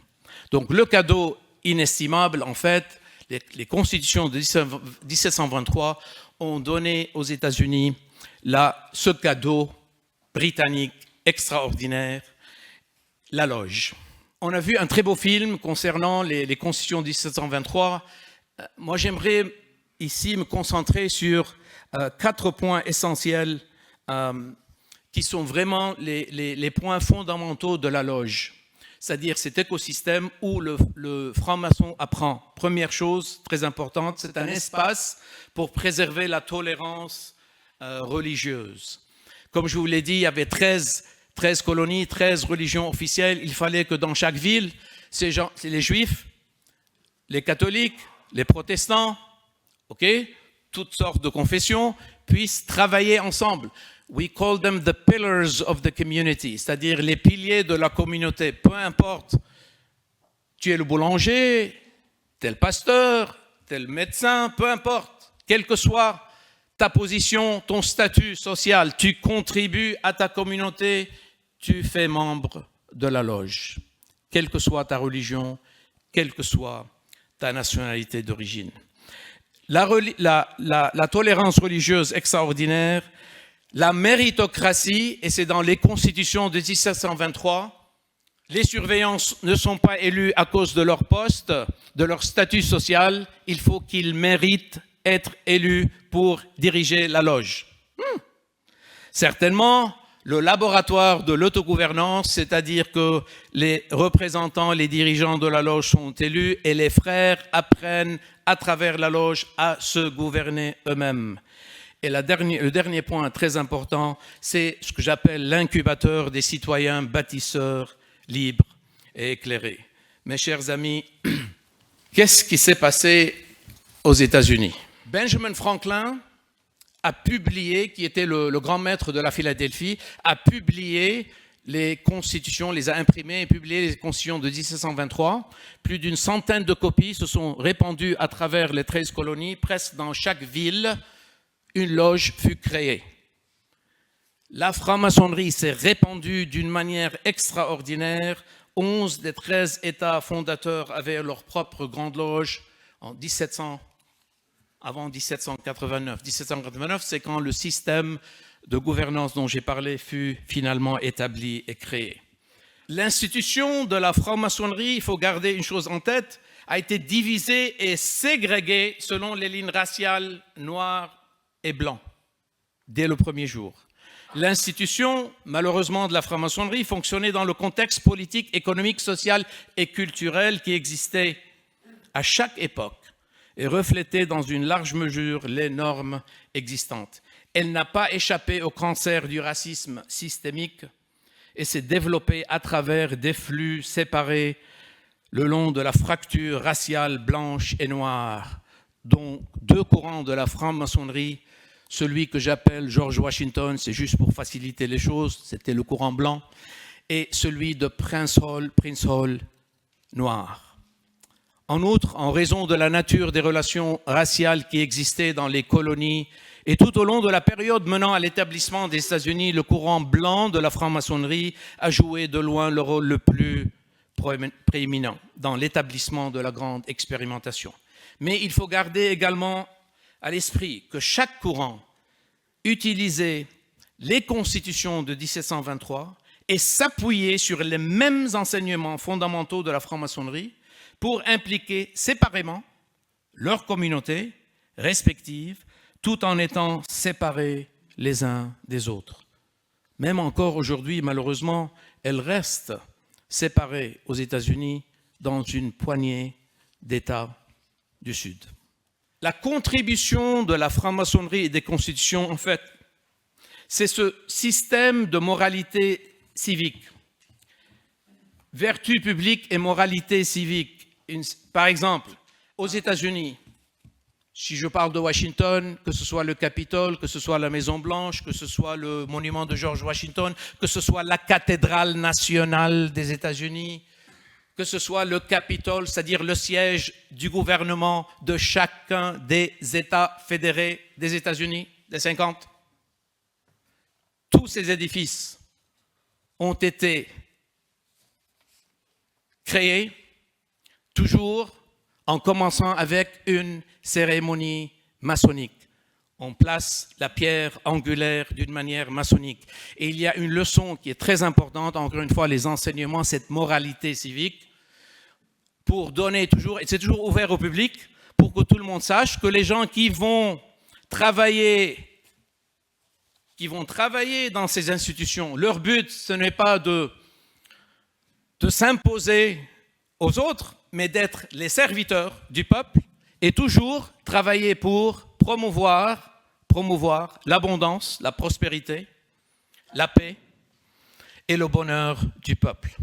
Donc le cadeau inestimable, en fait, les constitutions de 1723 ont donné aux États-Unis ce cadeau britannique extraordinaire, la loge. On a vu un très beau film concernant les constitutions de 1723. Moi, j'aimerais ici me concentrer sur 4 points essentiels qui sont vraiment les points fondamentaux de la loge, c'est-à-dire cet écosystème où le franc-maçon apprend. Première chose très importante, c'est un espace pour préserver la tolérance religieuse. Comme je vous l'ai dit, il y avait 13 colonies, 13 religions officielles. Il fallait que dans chaque ville, c'est les juifs, les catholiques, les protestants, toutes sortes de confessions, puissent travailler ensemble. We call them the pillars of the community, c'est-à-dire les piliers de la communauté. Peu importe, tu es le boulanger, tel pasteur, tel médecin, peu importe, quelle que soit ta position, ton statut social, tu contribues à ta communauté, tu fais membre de la loge, quelle que soit ta religion, quelle que soit ta nationalité d'origine. La tolérance religieuse extraordinaire, la méritocratie, et c'est dans les constitutions de 1723, les surveillants ne sont pas élus à cause de leur poste, de leur statut social, il faut qu'ils méritent être élus pour diriger la loge. Certainement, le laboratoire de l'autogouvernance, c'est-à-dire que les représentants, les dirigeants de la loge sont élus et les frères apprennent à travers la loge à se gouverner eux-mêmes. Et le dernier point très important, c'est ce que j'appelle l'incubateur des citoyens bâtisseurs libres et éclairés. Mes chers amis, qu'est-ce qui s'est passé aux États-Unis? Benjamin Franklin a publié, qui était le grand maître de la Philadelphie, a publié les constitutions, les a imprimées et publié les constitutions de 1723. Plus d'une centaine de copies se sont répandues à travers les 13 colonies. Presque dans chaque ville, une loge fut créée. La franc-maçonnerie s'est répandue d'une manière extraordinaire. 11 des 13 États fondateurs avaient leur propre grande loge avant 1789. 1789, c'est quand le système de gouvernance dont j'ai parlé fut finalement établi et créé. L'institution de la franc-maçonnerie, il faut garder une chose en tête, a été divisée et ségrégée selon les lignes raciales noires et blancs dès le premier jour. L'institution, malheureusement, de la franc-maçonnerie fonctionnait dans le contexte politique, économique, social et culturel qui existait à chaque époque et reflétait dans une large mesure les normes existantes. Elle n'a pas échappé au cancer du racisme systémique et s'est développée à travers des flux séparés le long de la fracture raciale blanche et noire, dont 2 courants de la franc-maçonnerie, celui que j'appelle George Washington, c'est juste pour faciliter les choses, c'était le courant blanc, et celui de Prince Hall noir. En outre, en raison de la nature des relations raciales qui existaient dans les colonies Et tout au long de la période menant à l'établissement des États-Unis, le courant blanc de la franc-maçonnerie a joué de loin le rôle le plus prééminent dans l'établissement de la grande expérimentation. Mais il faut garder également à l'esprit que chaque courant utilisait les constitutions de 1723 et s'appuyait sur les mêmes enseignements fondamentaux de la franc-maçonnerie pour impliquer séparément leurs communautés respectives tout en étant séparés les uns des autres. Même encore aujourd'hui, malheureusement, elles restent séparées aux États-Unis dans une poignée d'États du Sud. La contribution de la franc-maçonnerie et des constitutions, en fait, c'est ce système de moralité civique, vertu publique et moralité civique. Par exemple, aux États-Unis, si je parle de Washington, que ce soit le Capitole, que ce soit la Maison-Blanche, que ce soit le monument de George Washington, que ce soit la cathédrale nationale des États-Unis, que ce soit le Capitole, c'est-à-dire le siège du gouvernement de chacun des États fédérés des États-Unis, des 50. Tous ces édifices ont été créés toujours en commençant avec une cérémonie maçonnique. On place la pierre angulaire d'une manière maçonnique. Et il y a une leçon qui est très importante, encore une fois, les enseignements, cette moralité civique, pour donner toujours, et c'est toujours ouvert au public, pour que tout le monde sache que les gens qui vont travailler dans ces institutions, leur but, ce n'est pas de s'imposer aux autres, mais d'être les serviteurs du peuple et toujours travailler pour promouvoir l'abondance, la prospérité, la paix et le bonheur du peuple.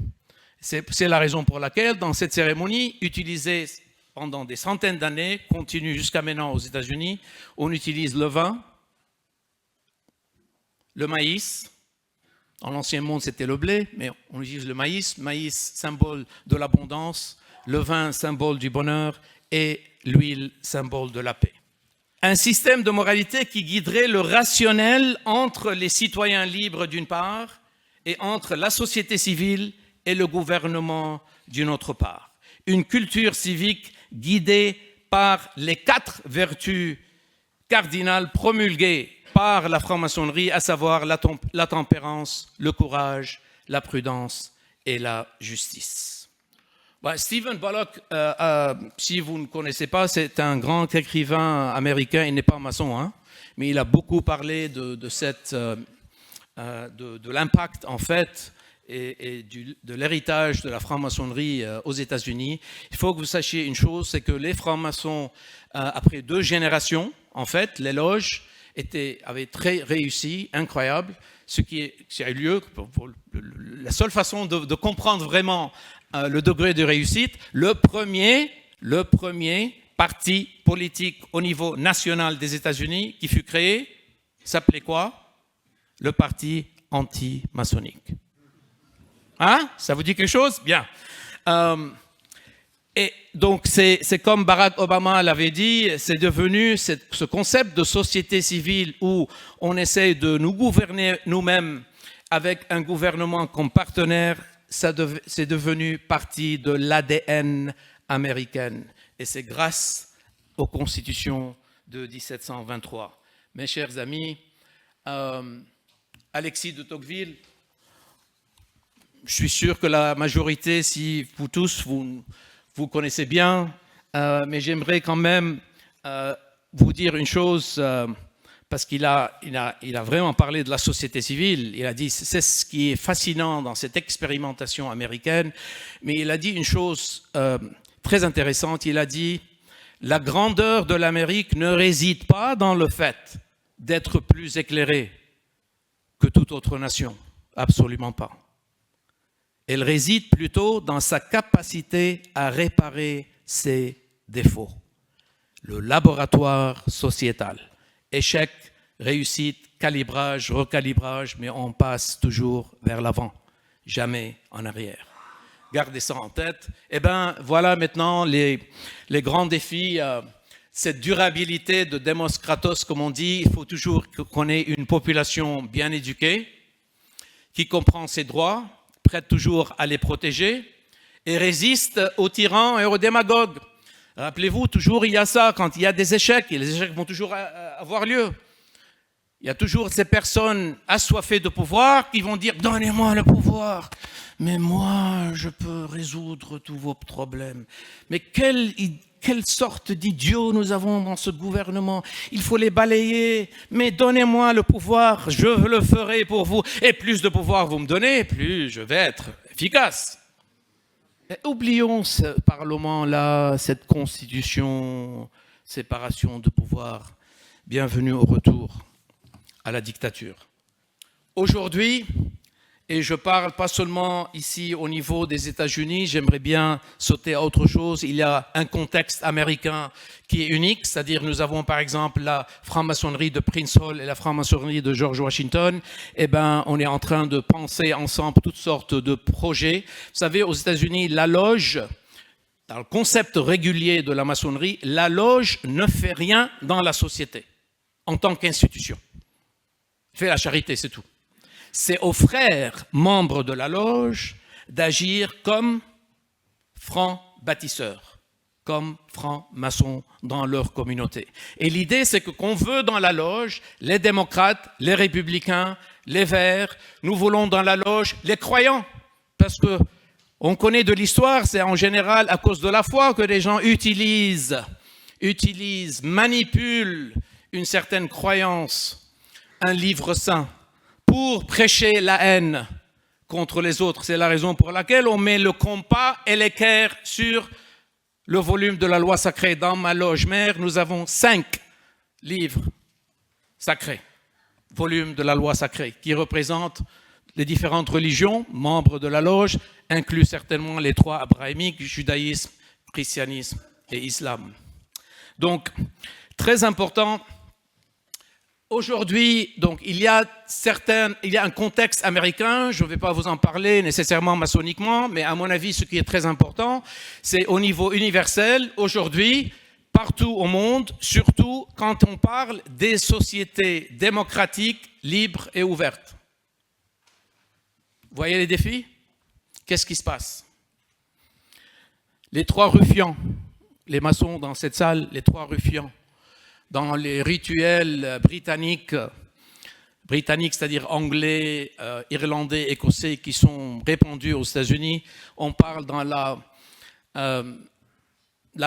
C'est la raison pour laquelle, dans cette cérémonie, utilisée pendant des centaines d'années, continue jusqu'à maintenant aux États-Unis, on utilise le vin, le maïs. En l'ancien monde, c'était le blé, mais on utilise le maïs. Maïs, symbole de l'abondance, le vin, symbole du bonheur, et l'huile, symbole de la paix. Un système de moralité qui guiderait le rationnel entre les citoyens libres d'une part et entre la société civile et le gouvernement d'une autre part. Une culture civique guidée par les 4 vertus cardinales promulguées par la franc-maçonnerie, à savoir la tempérance, le courage, la prudence et la justice. Stephen Bullock, si vous ne connaissez pas, c'est un grand écrivain américain, il n'est pas maçon, hein, mais il a beaucoup parlé de l'impact, en fait, et de l'héritage de la franc-maçonnerie aux États-Unis. Il faut que vous sachiez une chose, c'est que les francs-maçons, après 2 générations, en fait, les loges avaient très réussi, incroyable, ce qui a eu lieu, pour la seule façon de comprendre vraiment le degré de réussite, le premier parti politique au niveau national des États-Unis qui fut créé s'appelait quoi? Le parti anti-maçonnique. Hein? Ça vous dit quelque chose? Bien. Et donc, c'est comme Barack Obama l'avait dit, c'est devenu ce concept de société civile où on essaie de nous gouverner nous-mêmes avec un gouvernement comme partenaire, c'est devenu partie de l'ADN américaine. Et c'est grâce aux constitutions de 1723. Mes chers amis, Alexis de Tocqueville, je suis sûr que la majorité, si vous tous, vous connaissez bien, mais j'aimerais quand même vous dire une chose, parce qu'il a vraiment parlé de la société civile. Il a dit, c'est ce qui est fascinant dans cette expérimentation américaine, mais il a dit une chose très intéressante. Il a dit, la grandeur de l'Amérique ne réside pas dans le fait d'être plus éclairée que toute autre nation. Absolument pas. Elle réside plutôt dans sa capacité à réparer ses défauts. Le laboratoire sociétal. Échec, réussite, calibrage, recalibrage, mais on passe toujours vers l'avant, jamais en arrière. Gardez ça en tête. Eh bien, voilà maintenant les grands défis cette durabilité de Demos Kratos, comme on dit, il faut toujours qu'on ait une population bien éduquée, qui comprend ses droits, prête toujours à les protéger et résiste aux tyrans et aux démagogues. Rappelez-vous, toujours il y a ça, quand il y a des échecs, et les échecs vont toujours avoir lieu. Il y a toujours ces personnes assoiffées de pouvoir qui vont dire « Donnez-moi le pouvoir, mais moi, je peux résoudre tous vos problèmes. » Mais quelle sorte d'idiots nous avons dans ce gouvernement. Il faut les balayer. Mais donnez-moi le pouvoir, je le ferai pour vous. Et plus de pouvoir vous me donnez, plus je vais être efficace. Et oublions ce Parlement-là, cette constitution, séparation de pouvoir. Bienvenue au retour à la dictature. Aujourd'hui, et je parle pas seulement ici au niveau des États-Unis, j'aimerais bien sauter à autre chose. Il y a un contexte américain qui est unique, c'est-à-dire nous avons par exemple la franc-maçonnerie de Prince Hall et la franc-maçonnerie de George Washington. Eh ben, on est en train de penser ensemble toutes sortes de projets. Vous savez, aux États-Unis, la loge, dans le concept régulier de la maçonnerie, la loge ne fait rien dans la société en tant qu'institution. Fait la charité, c'est tout. C'est aux frères membres de la loge d'agir comme francs bâtisseurs, comme francs-maçons dans leur communauté. Et l'idée, c'est que qu'on veut dans la loge, les démocrates, les républicains, les verts, nous voulons dans la loge les croyants. Parce que on connaît de l'histoire, c'est en général à cause de la foi que les gens utilisent, manipulent une certaine croyance, un livre saint, pour prêcher la haine contre les autres. C'est la raison pour laquelle on met le compas et l'équerre sur le volume de la loi sacrée. Dans ma loge mère, nous avons 5 livres sacrés, volumes de la loi sacrée, qui représentent les différentes religions, membres de la loge, inclus certainement les 3 abrahamiques, judaïsme, christianisme et islam. Donc, très important. Aujourd'hui, donc, il y a un contexte américain, je ne vais pas vous en parler nécessairement maçonniquement, mais à mon avis, ce qui est très important, c'est au niveau universel, aujourd'hui, partout au monde, surtout quand on parle des sociétés démocratiques, libres et ouvertes. Vous voyez les défis? Qu'est-ce qui se passe? Les 3 ruffians, les maçons dans cette salle, les 3 ruffians, dans les rituels britanniques, c'est-à-dire anglais, irlandais, écossais, qui sont répandus aux États-Unis, on parle dans la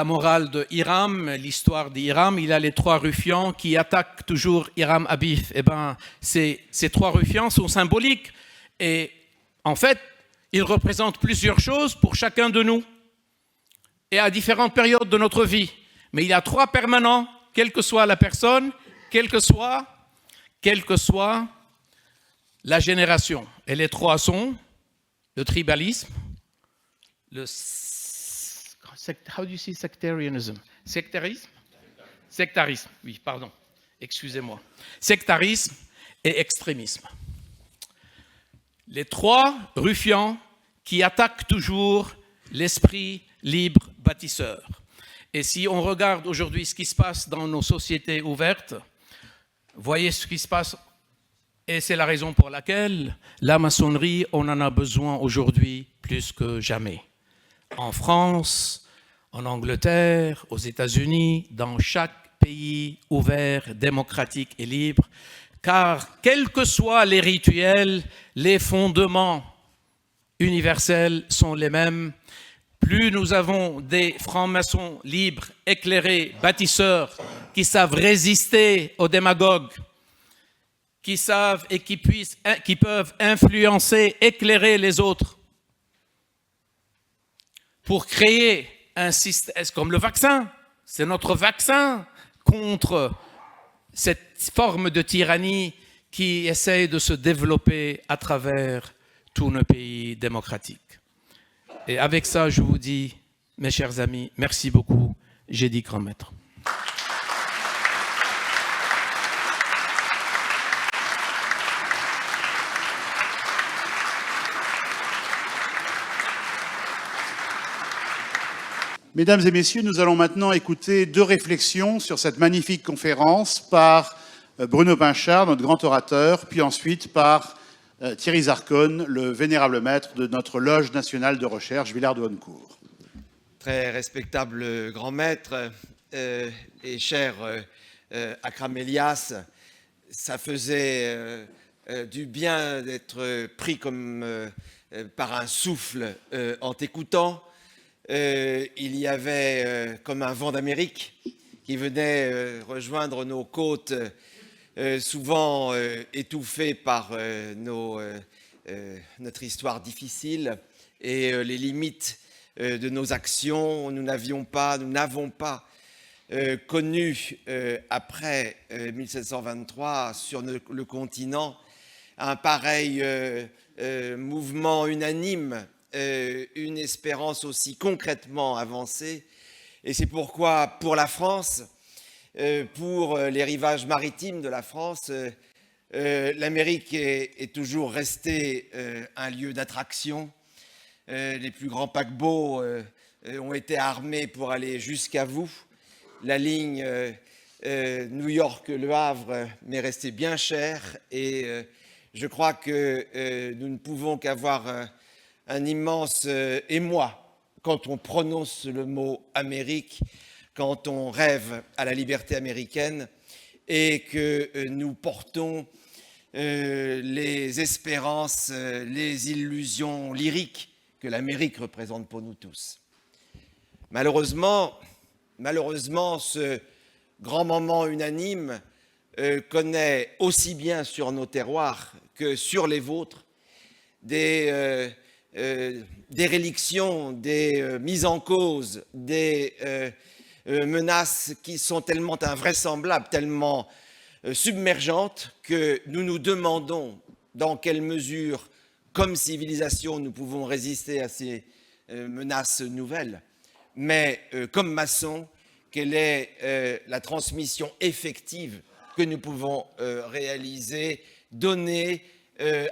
morale de Hiram, l'histoire d'Hiram, il y a les 3 ruffians qui attaquent toujours Hiram Abif. Eh bien, ces 3 ruffians sont symboliques et en fait, ils représentent plusieurs choses pour chacun de nous et à différentes périodes de notre vie. Mais il y a 3 permanents, quelle que soit la personne, quelle que soit la génération. Et les 3 sont le tribalisme, how do you say sectarianism? Sectarisme, oui, pardon, excusez-moi. Sectarisme et extrémisme. Les 3 ruffians qui attaquent toujours l'esprit libre bâtisseur. Et si on regarde aujourd'hui ce qui se passe dans nos sociétés ouvertes, voyez ce qui se passe, et c'est la raison pour laquelle la maçonnerie, on en a besoin aujourd'hui plus que jamais. En France, en Angleterre, aux États-Unis, dans chaque pays ouvert, démocratique et libre, car quels que soient les rituels, les fondements universels sont les mêmes. Plus nous avons des francs-maçons libres, éclairés, bâtisseurs, qui savent résister aux démagogues, qui savent et qui peuvent influencer, éclairer les autres, pour créer un système, comme le vaccin, c'est notre vaccin contre cette forme de tyrannie qui essaye de se développer à travers tous nos pays démocratiques. Et avec ça, je vous dis, mes chers amis, merci beaucoup. J'ai dit grand maître. Mesdames et messieurs, nous allons maintenant écouter 2 réflexions sur cette magnifique conférence par Bruno Pinchard, notre grand orateur, puis ensuite par Thierry Zarcone, le vénérable maître de notre Loge nationale de recherche, Villard de Honnecourt. Très respectable grand maître et cher Akram Elias, ça faisait du bien d'être pris comme par un souffle en t'écoutant. Il y avait comme un vent d'Amérique qui venait rejoindre nos côtes, souvent étouffées par notre histoire difficile et les limites de nos actions. Nous n'avons pas connu après 1723 sur le continent un pareil mouvement unanime, une espérance aussi concrètement avancée. Et c'est pourquoi pour la France, pour les rivages maritimes de la France, l'Amérique est toujours restée un lieu d'attraction. Les plus grands paquebots ont été armés pour aller jusqu'à vous. La ligne New York-Le Havre m'est restée bien chère et je crois que nous ne pouvons qu'avoir un immense émoi quand on prononce le mot Amérique, quand on rêve à la liberté américaine et que nous portons les espérances, les illusions lyriques que l'Amérique représente pour nous tous. Malheureusement, ce grand moment unanime connaît aussi bien sur nos terroirs que sur les vôtres des dérélictions, des mises en cause, des menaces qui sont tellement invraisemblables, tellement submergentes que nous nous demandons dans quelle mesure, comme civilisation, nous pouvons résister à ces menaces nouvelles. Mais comme maçons, quelle est la transmission effective que nous pouvons réaliser, donner,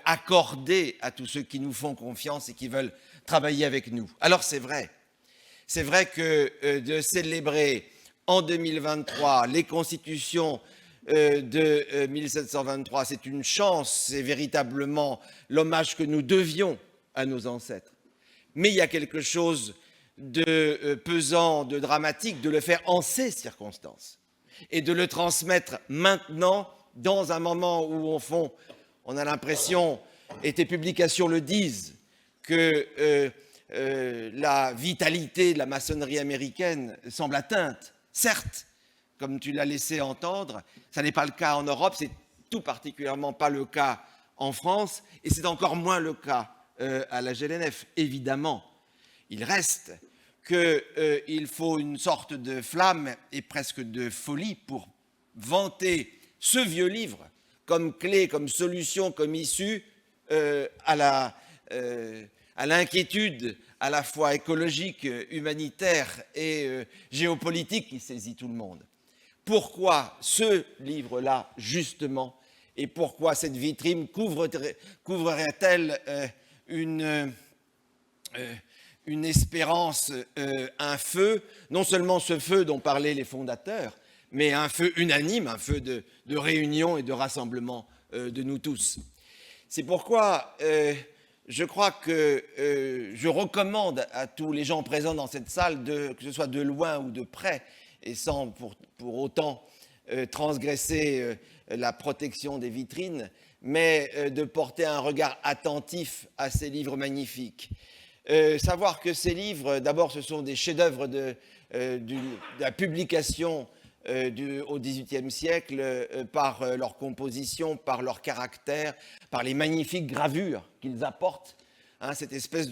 accorder à tous ceux qui nous font confiance et qui veulent travailler avec nous. Alors c'est vrai que de célébrer en 2023 les constitutions de 1723, c'est une chance, c'est véritablement l'hommage que nous devions à nos ancêtres. Mais il y a quelque chose de pesant, de dramatique, de le faire en ces circonstances et de le transmettre maintenant dans un moment où, au fond, on a l'impression, et tes publications le disent, que la vitalité de la maçonnerie américaine semble atteinte. Certes, comme tu l'as laissé entendre, ça n'est pas le cas en Europe, c'est tout particulièrement pas le cas en France, et c'est encore moins le cas à la GLNF, évidemment. Il reste qu'il faut une sorte de flamme et presque de folie pour vanter ce vieux livre comme clé, comme solution, comme issue à l'inquiétude à la fois écologique, humanitaire et géopolitique qui saisit tout le monde. Pourquoi ce livre-là, justement, et pourquoi cette vitrine couvrerait-elle une espérance, un feu, non seulement ce feu dont parlaient les fondateurs, mais un feu unanime, un feu de réunion et de rassemblement de nous tous. C'est pourquoi je crois que je recommande à tous les gens présents dans cette salle, que ce soit de loin ou de près, et sans pour autant transgresser la protection des vitrines, mais de porter un regard attentif à ces livres magnifiques. Savoir que ces livres, d'abord, ce sont des chefs-d'œuvre de la publication au XVIIIe siècle par leur composition, par leur caractère, par les magnifiques gravures qu'ils apportent. Cette espèce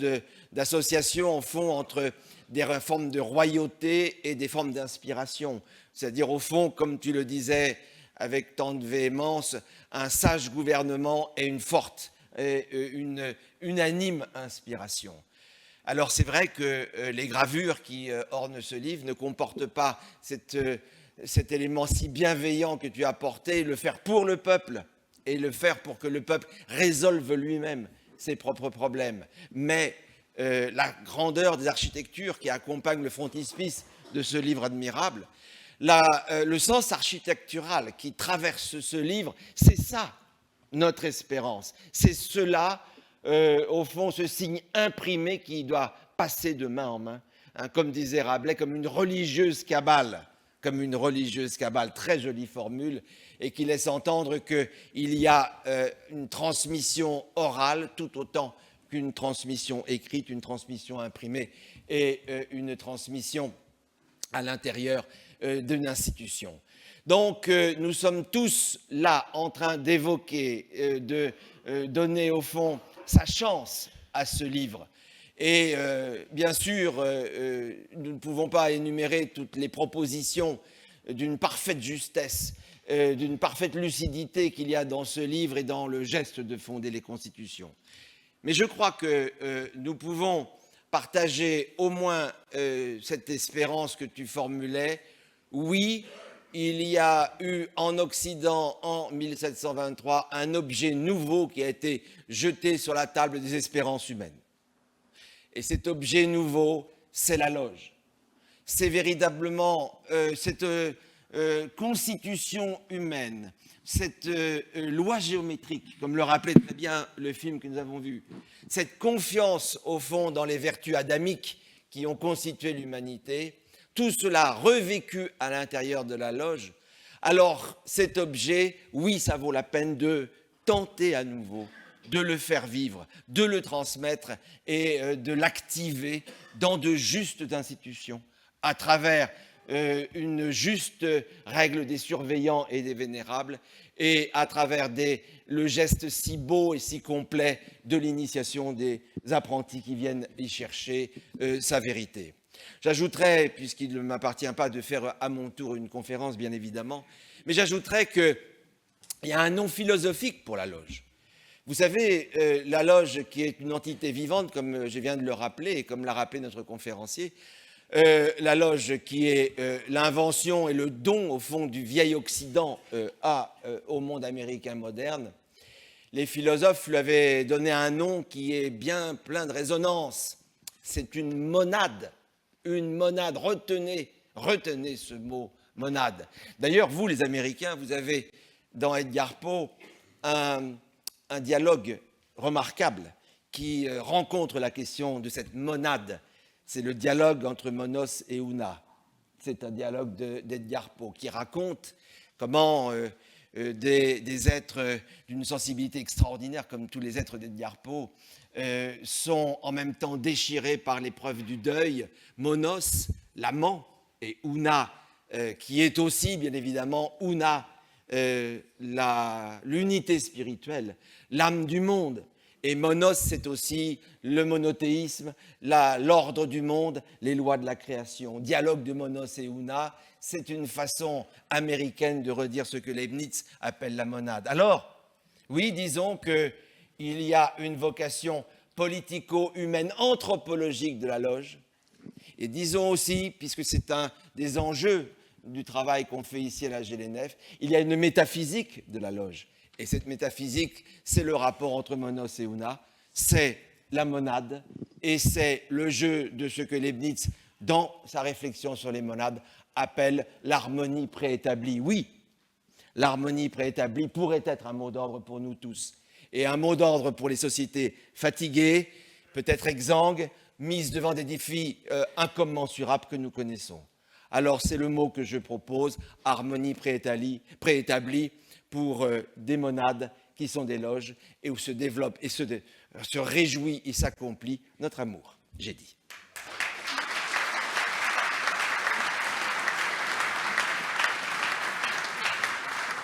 d'association, en fond, entre des formes de royauté et des formes d'inspiration. C'est-à-dire, au fond, comme tu le disais avec tant de véhémence, un sage gouvernement et une forte, une unanime inspiration. Alors c'est vrai que les gravures qui ornent ce livre ne comportent pas cet élément si bienveillant que tu as apporté, le faire pour le peuple et le faire pour que le peuple résolve lui-même ses propres problèmes. Mais la grandeur des architectures qui accompagnent le frontispice de ce livre admirable, le sens architectural qui traverse ce livre, c'est ça notre espérance. C'est cela, au fond, ce signe imprimé qui doit passer de main en main, hein, comme disait Rabelais, comme une religieuse cabale, très jolie formule, et qui laisse entendre qu'il y a une transmission orale tout autant qu'une transmission écrite, une transmission imprimée et une transmission à l'intérieur d'une institution. Donc nous sommes tous là en train d'évoquer, de donner au fond sa chance à ce livre. Et bien sûr, nous ne pouvons pas énumérer toutes les propositions d'une parfaite justesse, d'une parfaite lucidité qu'il y a dans ce livre et dans le geste de fonder les constitutions. Mais je crois que nous pouvons partager au moins cette espérance que tu formulais. Oui, il y a eu en Occident, en 1723, un objet nouveau qui a été jeté sur la table des espérances humaines. Et cet objet nouveau, c'est la loge. C'est véritablement cette constitution humaine, cette loi géométrique, comme le rappelait très bien le film que nous avons vu, cette confiance au fond dans les vertus adamiques qui ont constitué l'humanité, tout cela revécu à l'intérieur de la loge. Alors cet objet, oui, ça vaut la peine de tenter à nouveau de le faire vivre, de le transmettre et de l'activer dans de justes institutions, à travers une juste règle des surveillants et des vénérables, et à travers le geste si beau et si complet de l'initiation des apprentis qui viennent y chercher sa vérité. J'ajouterais, puisqu'il ne m'appartient pas de faire à mon tour une conférence, bien évidemment, mais j'ajouterais qu'il y a un nom philosophique pour la loge. Vous savez, la loge, qui est une entité vivante, comme je viens de le rappeler, et comme l'a rappelé notre conférencier, la loge qui est l'invention et le don, au fond, du vieil Occident au monde américain moderne, les philosophes lui avaient donné un nom qui est bien plein de résonance. C'est une monade. Une monade. Retenez ce mot, monade. D'ailleurs, vous, les Américains, vous avez dans Edgar Poe un dialogue remarquable qui rencontre la question de cette monade. C'est le dialogue entre Monos et Una. C'est un dialogue d'Edgar Poe qui raconte comment des êtres d'une sensibilité extraordinaire, comme tous les êtres d'Edgar Poe, sont en même temps déchirés par l'épreuve du deuil. Monos, l'amant, et Una, qui est aussi, bien évidemment, Una, l'unité spirituelle, l'âme du monde. Et Monos, c'est aussi le monothéisme, l'ordre du monde, les lois de la création. Dialogue de Monos et Una, c'est une façon américaine de redire ce que Leibniz appelle la monade. Alors, oui, disons qu'il y a une vocation politico-humaine, anthropologique de la loge. Et disons aussi, puisque c'est un des enjeux du travail qu'on fait ici à la GLNF, il y a une métaphysique de la loge. Et cette métaphysique, c'est le rapport entre Monos et Una, c'est la monade, et c'est le jeu de ce que Leibniz, dans sa réflexion sur les monades, appelle l'harmonie préétablie. Oui, l'harmonie préétablie pourrait être un mot d'ordre pour nous tous, et un mot d'ordre pour les sociétés fatiguées, peut-être exsangues, mises devant des défis incommensurables que nous connaissons. Alors c'est le mot que je propose, harmonie préétablie, pour des monades qui sont des loges et où se développe et se réjouit et s'accomplit notre amour, j'ai dit.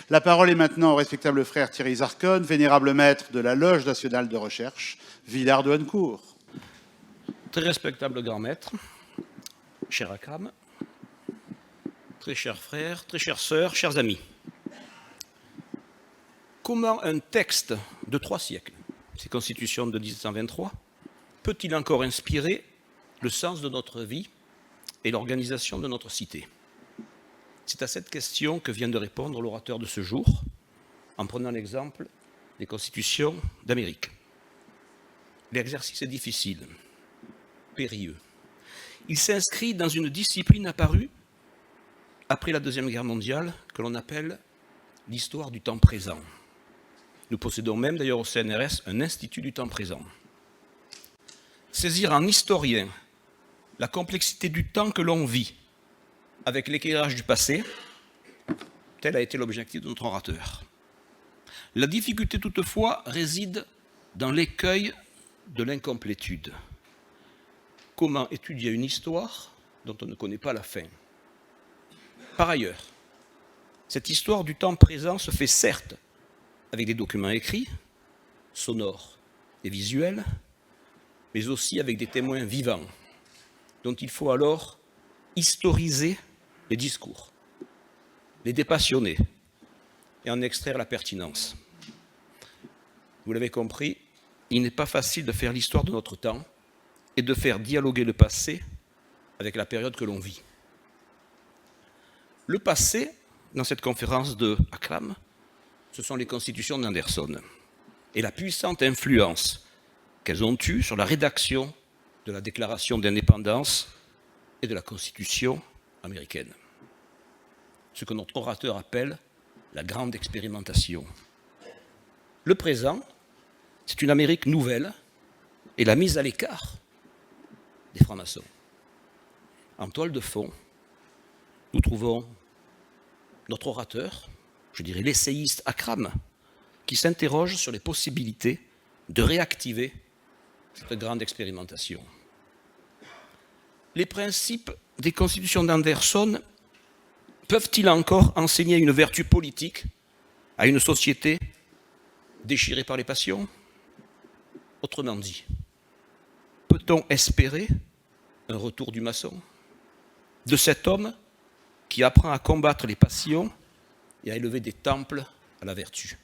La parole est maintenant au respectable frère Thierry Zarcone, vénérable maître de la Loge nationale de recherche, Villard de Honnecourt. Très respectable grand maître, cher Akram, très chers frères, très chères sœurs, chers amis. Comment un texte de 3 siècles, ces constitutions de 1723, peut-il encore inspirer le sens de notre vie et l'organisation de notre cité? C'est à cette question que vient de répondre l'orateur de ce jour, en prenant l'exemple des constitutions d'Amérique. L'exercice est difficile, périlleux. Il s'inscrit dans une discipline apparue après la Deuxième Guerre mondiale que l'on appelle l'histoire du temps présent. Nous possédons même d'ailleurs au CNRS un institut du temps présent. Saisir en historien la complexité du temps que l'on vit avec l'éclairage du passé, tel a été l'objectif de notre orateur. La difficulté toutefois réside dans l'écueil de l'incomplétude. Comment étudier une histoire dont on ne connaît pas la fin? Par ailleurs, cette histoire du temps présent se fait certes avec des documents écrits, sonores et visuels, mais aussi avec des témoins vivants, dont il faut alors historiser les discours, les dépassionner et en extraire la pertinence. Vous l'avez compris, il n'est pas facile de faire l'histoire de notre temps et de faire dialoguer le passé avec la période que l'on vit. Le passé, dans cette conférence de Akram, ce sont les constitutions d'Anderson et la puissante influence qu'elles ont eue sur la rédaction de la Déclaration d'indépendance et de la Constitution américaine. Ce que notre orateur appelle la grande expérimentation. Le présent, c'est une Amérique nouvelle et la mise à l'écart des francs-maçons. En toile de fond, nous trouvons notre orateur, je dirais l'essayiste Akram, qui s'interroge sur les possibilités de réactiver cette grande expérimentation. Les principes des constitutions d'Anderson peuvent-ils encore enseigner une vertu politique à une société déchirée par les passions? Autrement dit, peut-on espérer un retour du maçon, de cet homme qui apprend à combattre les passions et à élever des temples à la vertu?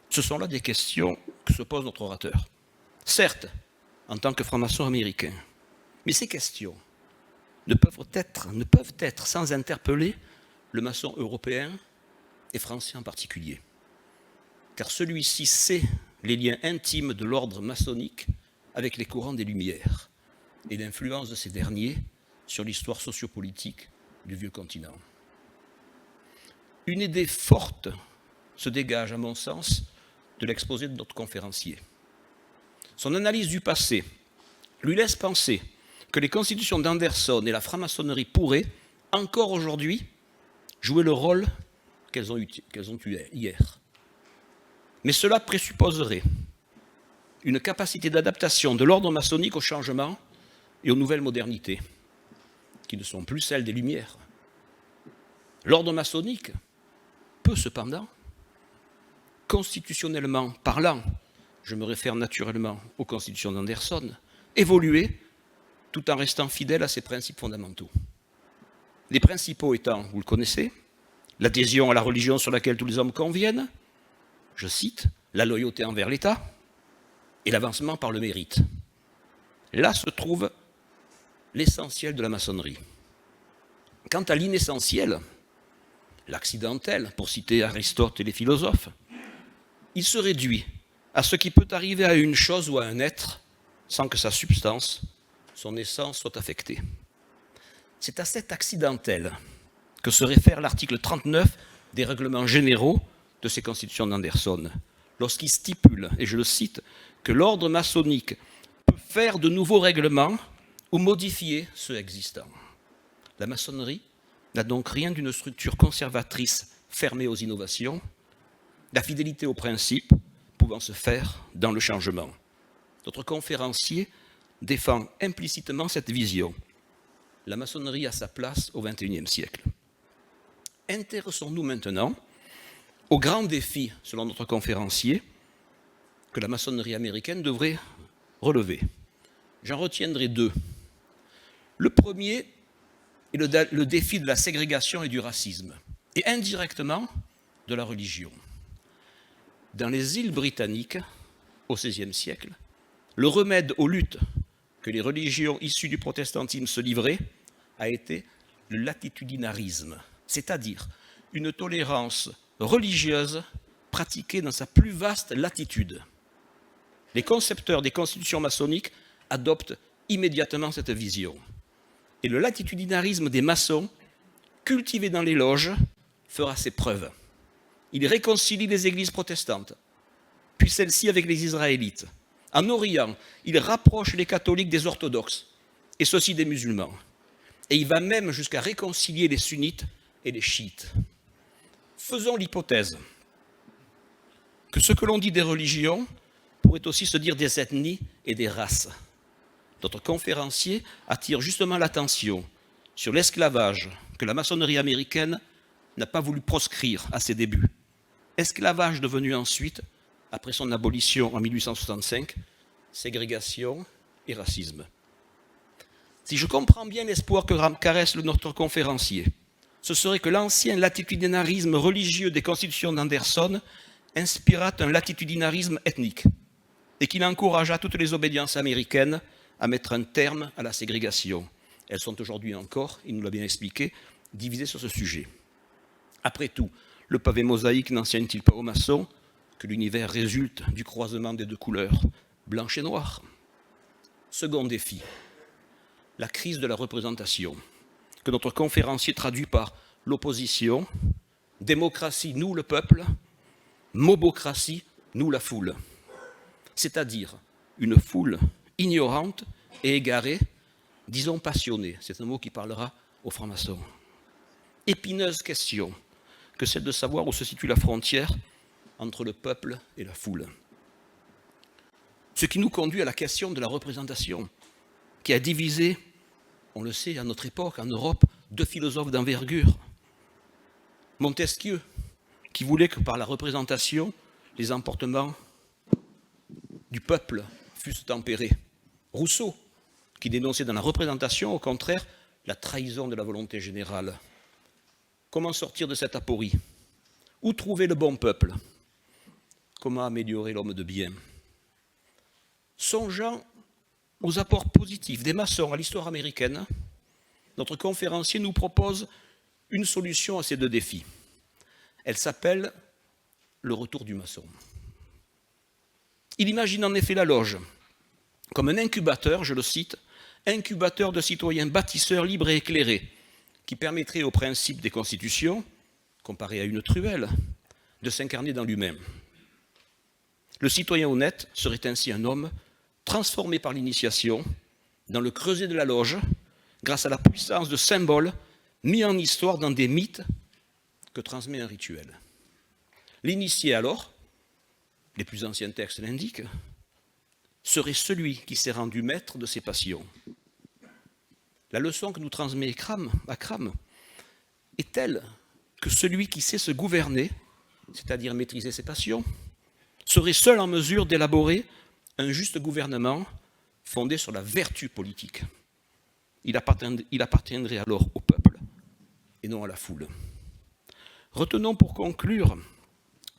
Ce sont là des questions que se pose notre orateur. Certes, en tant que franc-maçon américain, mais ces questions ne peuvent être sans interpeller le maçon européen et français en particulier. Car celui-ci sait les liens intimes de l'ordre maçonnique avec les courants des Lumières et l'influence de ces derniers sur l'histoire sociopolitique du vieux continent. Une idée forte se dégage, à mon sens, de l'exposé de notre conférencier. Son analyse du passé lui laisse penser que les constitutions d'Anderson et la franc-maçonnerie pourraient, encore aujourd'hui, jouer le rôle qu'elles ont eu hier. Mais cela présupposerait une capacité d'adaptation de l'ordre maçonnique au changement et aux nouvelles modernités, qui ne sont plus celles des Lumières. L'ordre maçonnique peut cependant, constitutionnellement parlant, je me réfère naturellement aux constitutions d'Anderson, évoluer tout en restant fidèle à ses principes fondamentaux. Les principaux étant, vous le connaissez, l'adhésion à la religion sur laquelle tous les hommes conviennent, je cite, la loyauté envers l'État et l'avancement par le mérite. Là se trouve l'essentiel de la maçonnerie. Quant à l'inessentiel, l'accidentel, pour citer Aristote et les philosophes, il se réduit à ce qui peut arriver à une chose ou à un être sans que sa substance, son essence soit affectée. C'est à cet accidentel que se réfère l'article 39 des règlements généraux de ces constitutions d'Anderson, lorsqu'il stipule, et je le cite, que l'ordre maçonnique peut faire de nouveaux règlements ou modifier ceux existants. La maçonnerie n'a donc rien d'une structure conservatrice fermée aux innovations, la fidélité aux principes pouvant se faire dans le changement. Notre conférencier défend implicitement cette vision. La maçonnerie a sa place au XXIe siècle. Intéressons-nous maintenant au grand défi, selon notre conférencier, que la maçonnerie américaine devrait relever. J'en retiendrai deux. Le premier est le défi de la ségrégation et du racisme, et indirectement de la religion. Dans les îles britanniques, au XVIe siècle, le remède aux luttes que les religions issues du protestantisme se livraient a été le latitudinarisme, c'est-à-dire une tolérance religieuse pratiquée dans sa plus vaste latitude. Les concepteurs des constitutions maçonniques adoptent immédiatement cette vision. Et le latitudinarisme des maçons, cultivé dans les loges, fera ses preuves. Il réconcilie les églises protestantes, puis celles-ci avec les Israélites. En Orient, il rapproche les catholiques des orthodoxes, et ceux-ci des musulmans. Et il va même jusqu'à réconcilier les sunnites et les chiites. Faisons l'hypothèse que ce que l'on dit des religions pourrait aussi se dire des ethnies et des races. Notre conférencier attire justement l'attention sur l'esclavage que la maçonnerie américaine n'a pas voulu proscrire à ses débuts. Esclavage devenu ensuite, après son abolition en 1865, ségrégation et racisme. Si je comprends bien l'espoir que caresse notre conférencier, ce serait que l'ancien latitudinarisme religieux des constitutions d'Anderson inspira un latitudinarisme ethnique et qu'il encouragea toutes les obédiences américaines à mettre un terme à la ségrégation. Elles sont aujourd'hui encore, il nous l'a bien expliqué, divisées sur ce sujet. Après tout, le pavé mosaïque n'enseigne-t-il pas aux maçons que l'univers résulte du croisement des deux couleurs, blanche et noire? Second défi, la crise de la représentation, que notre conférencier traduit par l'opposition, démocratie, nous le peuple, mobocratie, nous la foule. C'est-à-dire une foule ignorante et égarée, disons passionnée, c'est un mot qui parlera aux francs-maçons. Épineuse question que celle de savoir où se situe la frontière entre le peuple et la foule. Ce qui nous conduit à la question de la représentation, qui a divisé, on le sait, à notre époque, en Europe, deux philosophes d'envergure. Montesquieu, qui voulait que par la représentation, les emportements du peuple fussent tempérés. Rousseau, qui dénonçait dans la représentation, au contraire, la trahison de la volonté générale. Comment sortir de cette aporie? Où trouver le bon peuple? Comment améliorer l'homme de bien? Songeant aux apports positifs des maçons à l'histoire américaine, notre conférencier nous propose une solution à ces deux défis. Elle s'appelle le retour du maçon. Il imagine en effet la loge comme un incubateur, je le cite, incubateur de citoyens bâtisseurs libres et éclairés, qui permettrait au principe des constitutions, comparé à une truelle, de s'incarner dans lui-même. Le citoyen honnête serait ainsi un homme transformé par l'initiation dans le creuset de la loge, grâce à la puissance de symboles mis en histoire dans des mythes que transmet un rituel. L'initié alors, les plus anciens textes l'indiquent, serait celui qui s'est rendu maître de ses passions. La leçon que nous transmet Akram est telle que celui qui sait se gouverner, c'est-à-dire maîtriser ses passions, serait seul en mesure d'élaborer un juste gouvernement fondé sur la vertu politique. Il appartiendrait alors au peuple et non à la foule. Retenons pour conclure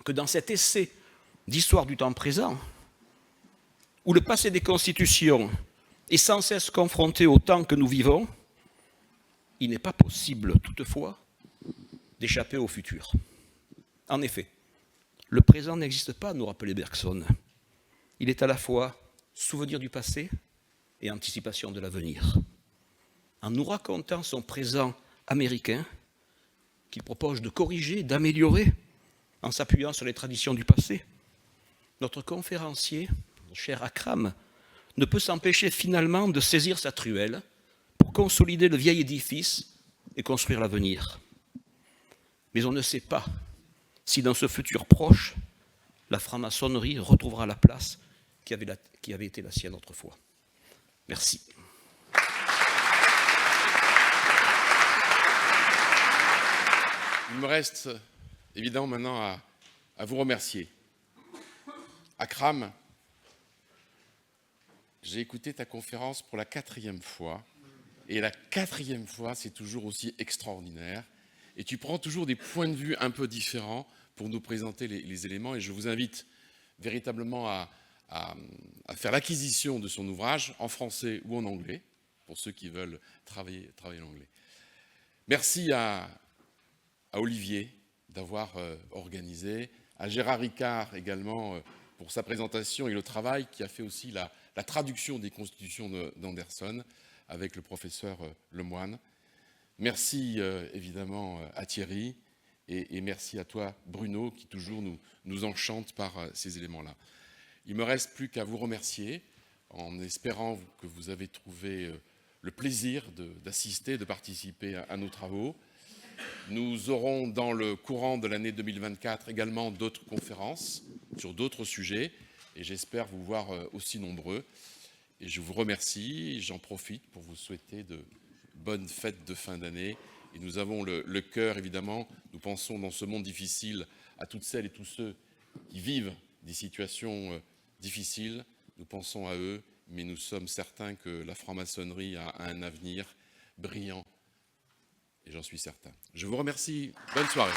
que dans cet essai d'histoire du temps présent, où le passé des constitutions est sans cesse confronté au temps que nous vivons, il n'est pas possible toutefois d'échapper au futur. En effet, le présent n'existe pas, nous rappelait Bergson. Il est à la fois souvenir du passé et anticipation de l'avenir. En nous racontant son présent américain, qu'il propose de corriger, d'améliorer, en s'appuyant sur les traditions du passé, notre conférencier, cher Akram, ne peut s'empêcher finalement de saisir sa truelle pour consolider le vieil édifice et construire l'avenir. Mais on ne sait pas si dans ce futur proche, la franc-maçonnerie retrouvera la place qui avait été la sienne autrefois. Merci. Il me reste évidemment maintenant à vous remercier. Akram, j'ai écouté ta conférence pour la 4e fois, et la 4e fois, c'est toujours aussi extraordinaire. Et tu prends toujours des points de vue un peu différents pour nous présenter les éléments, et je vous invite véritablement à faire l'acquisition de son ouvrage en français ou en anglais, pour ceux qui veulent travailler l'anglais. Merci à Olivier d'avoir organisé, à Gérard Ricard également pour sa présentation et le travail qui a fait aussi la traduction des constitutions d'Anderson avec le professeur Lemoine. Merci évidemment à Thierry et merci à toi Bruno qui toujours nous enchante par ces éléments-là. Il ne me reste plus qu'à vous remercier en espérant que vous avez trouvé le plaisir d'assister, de participer à nos travaux. Nous aurons dans le courant de l'année 2024 également d'autres conférences sur d'autres sujets et j'espère vous voir aussi nombreux. Et je vous remercie et j'en profite pour vous souhaiter de bonnes fêtes de fin d'année. Et nous avons le cœur, évidemment, nous pensons dans ce monde difficile à toutes celles et tous ceux qui vivent des situations difficiles. Nous pensons à eux, mais nous sommes certains que la franc-maçonnerie a un avenir brillant. Et j'en suis certain. Je vous remercie. Bonne soirée.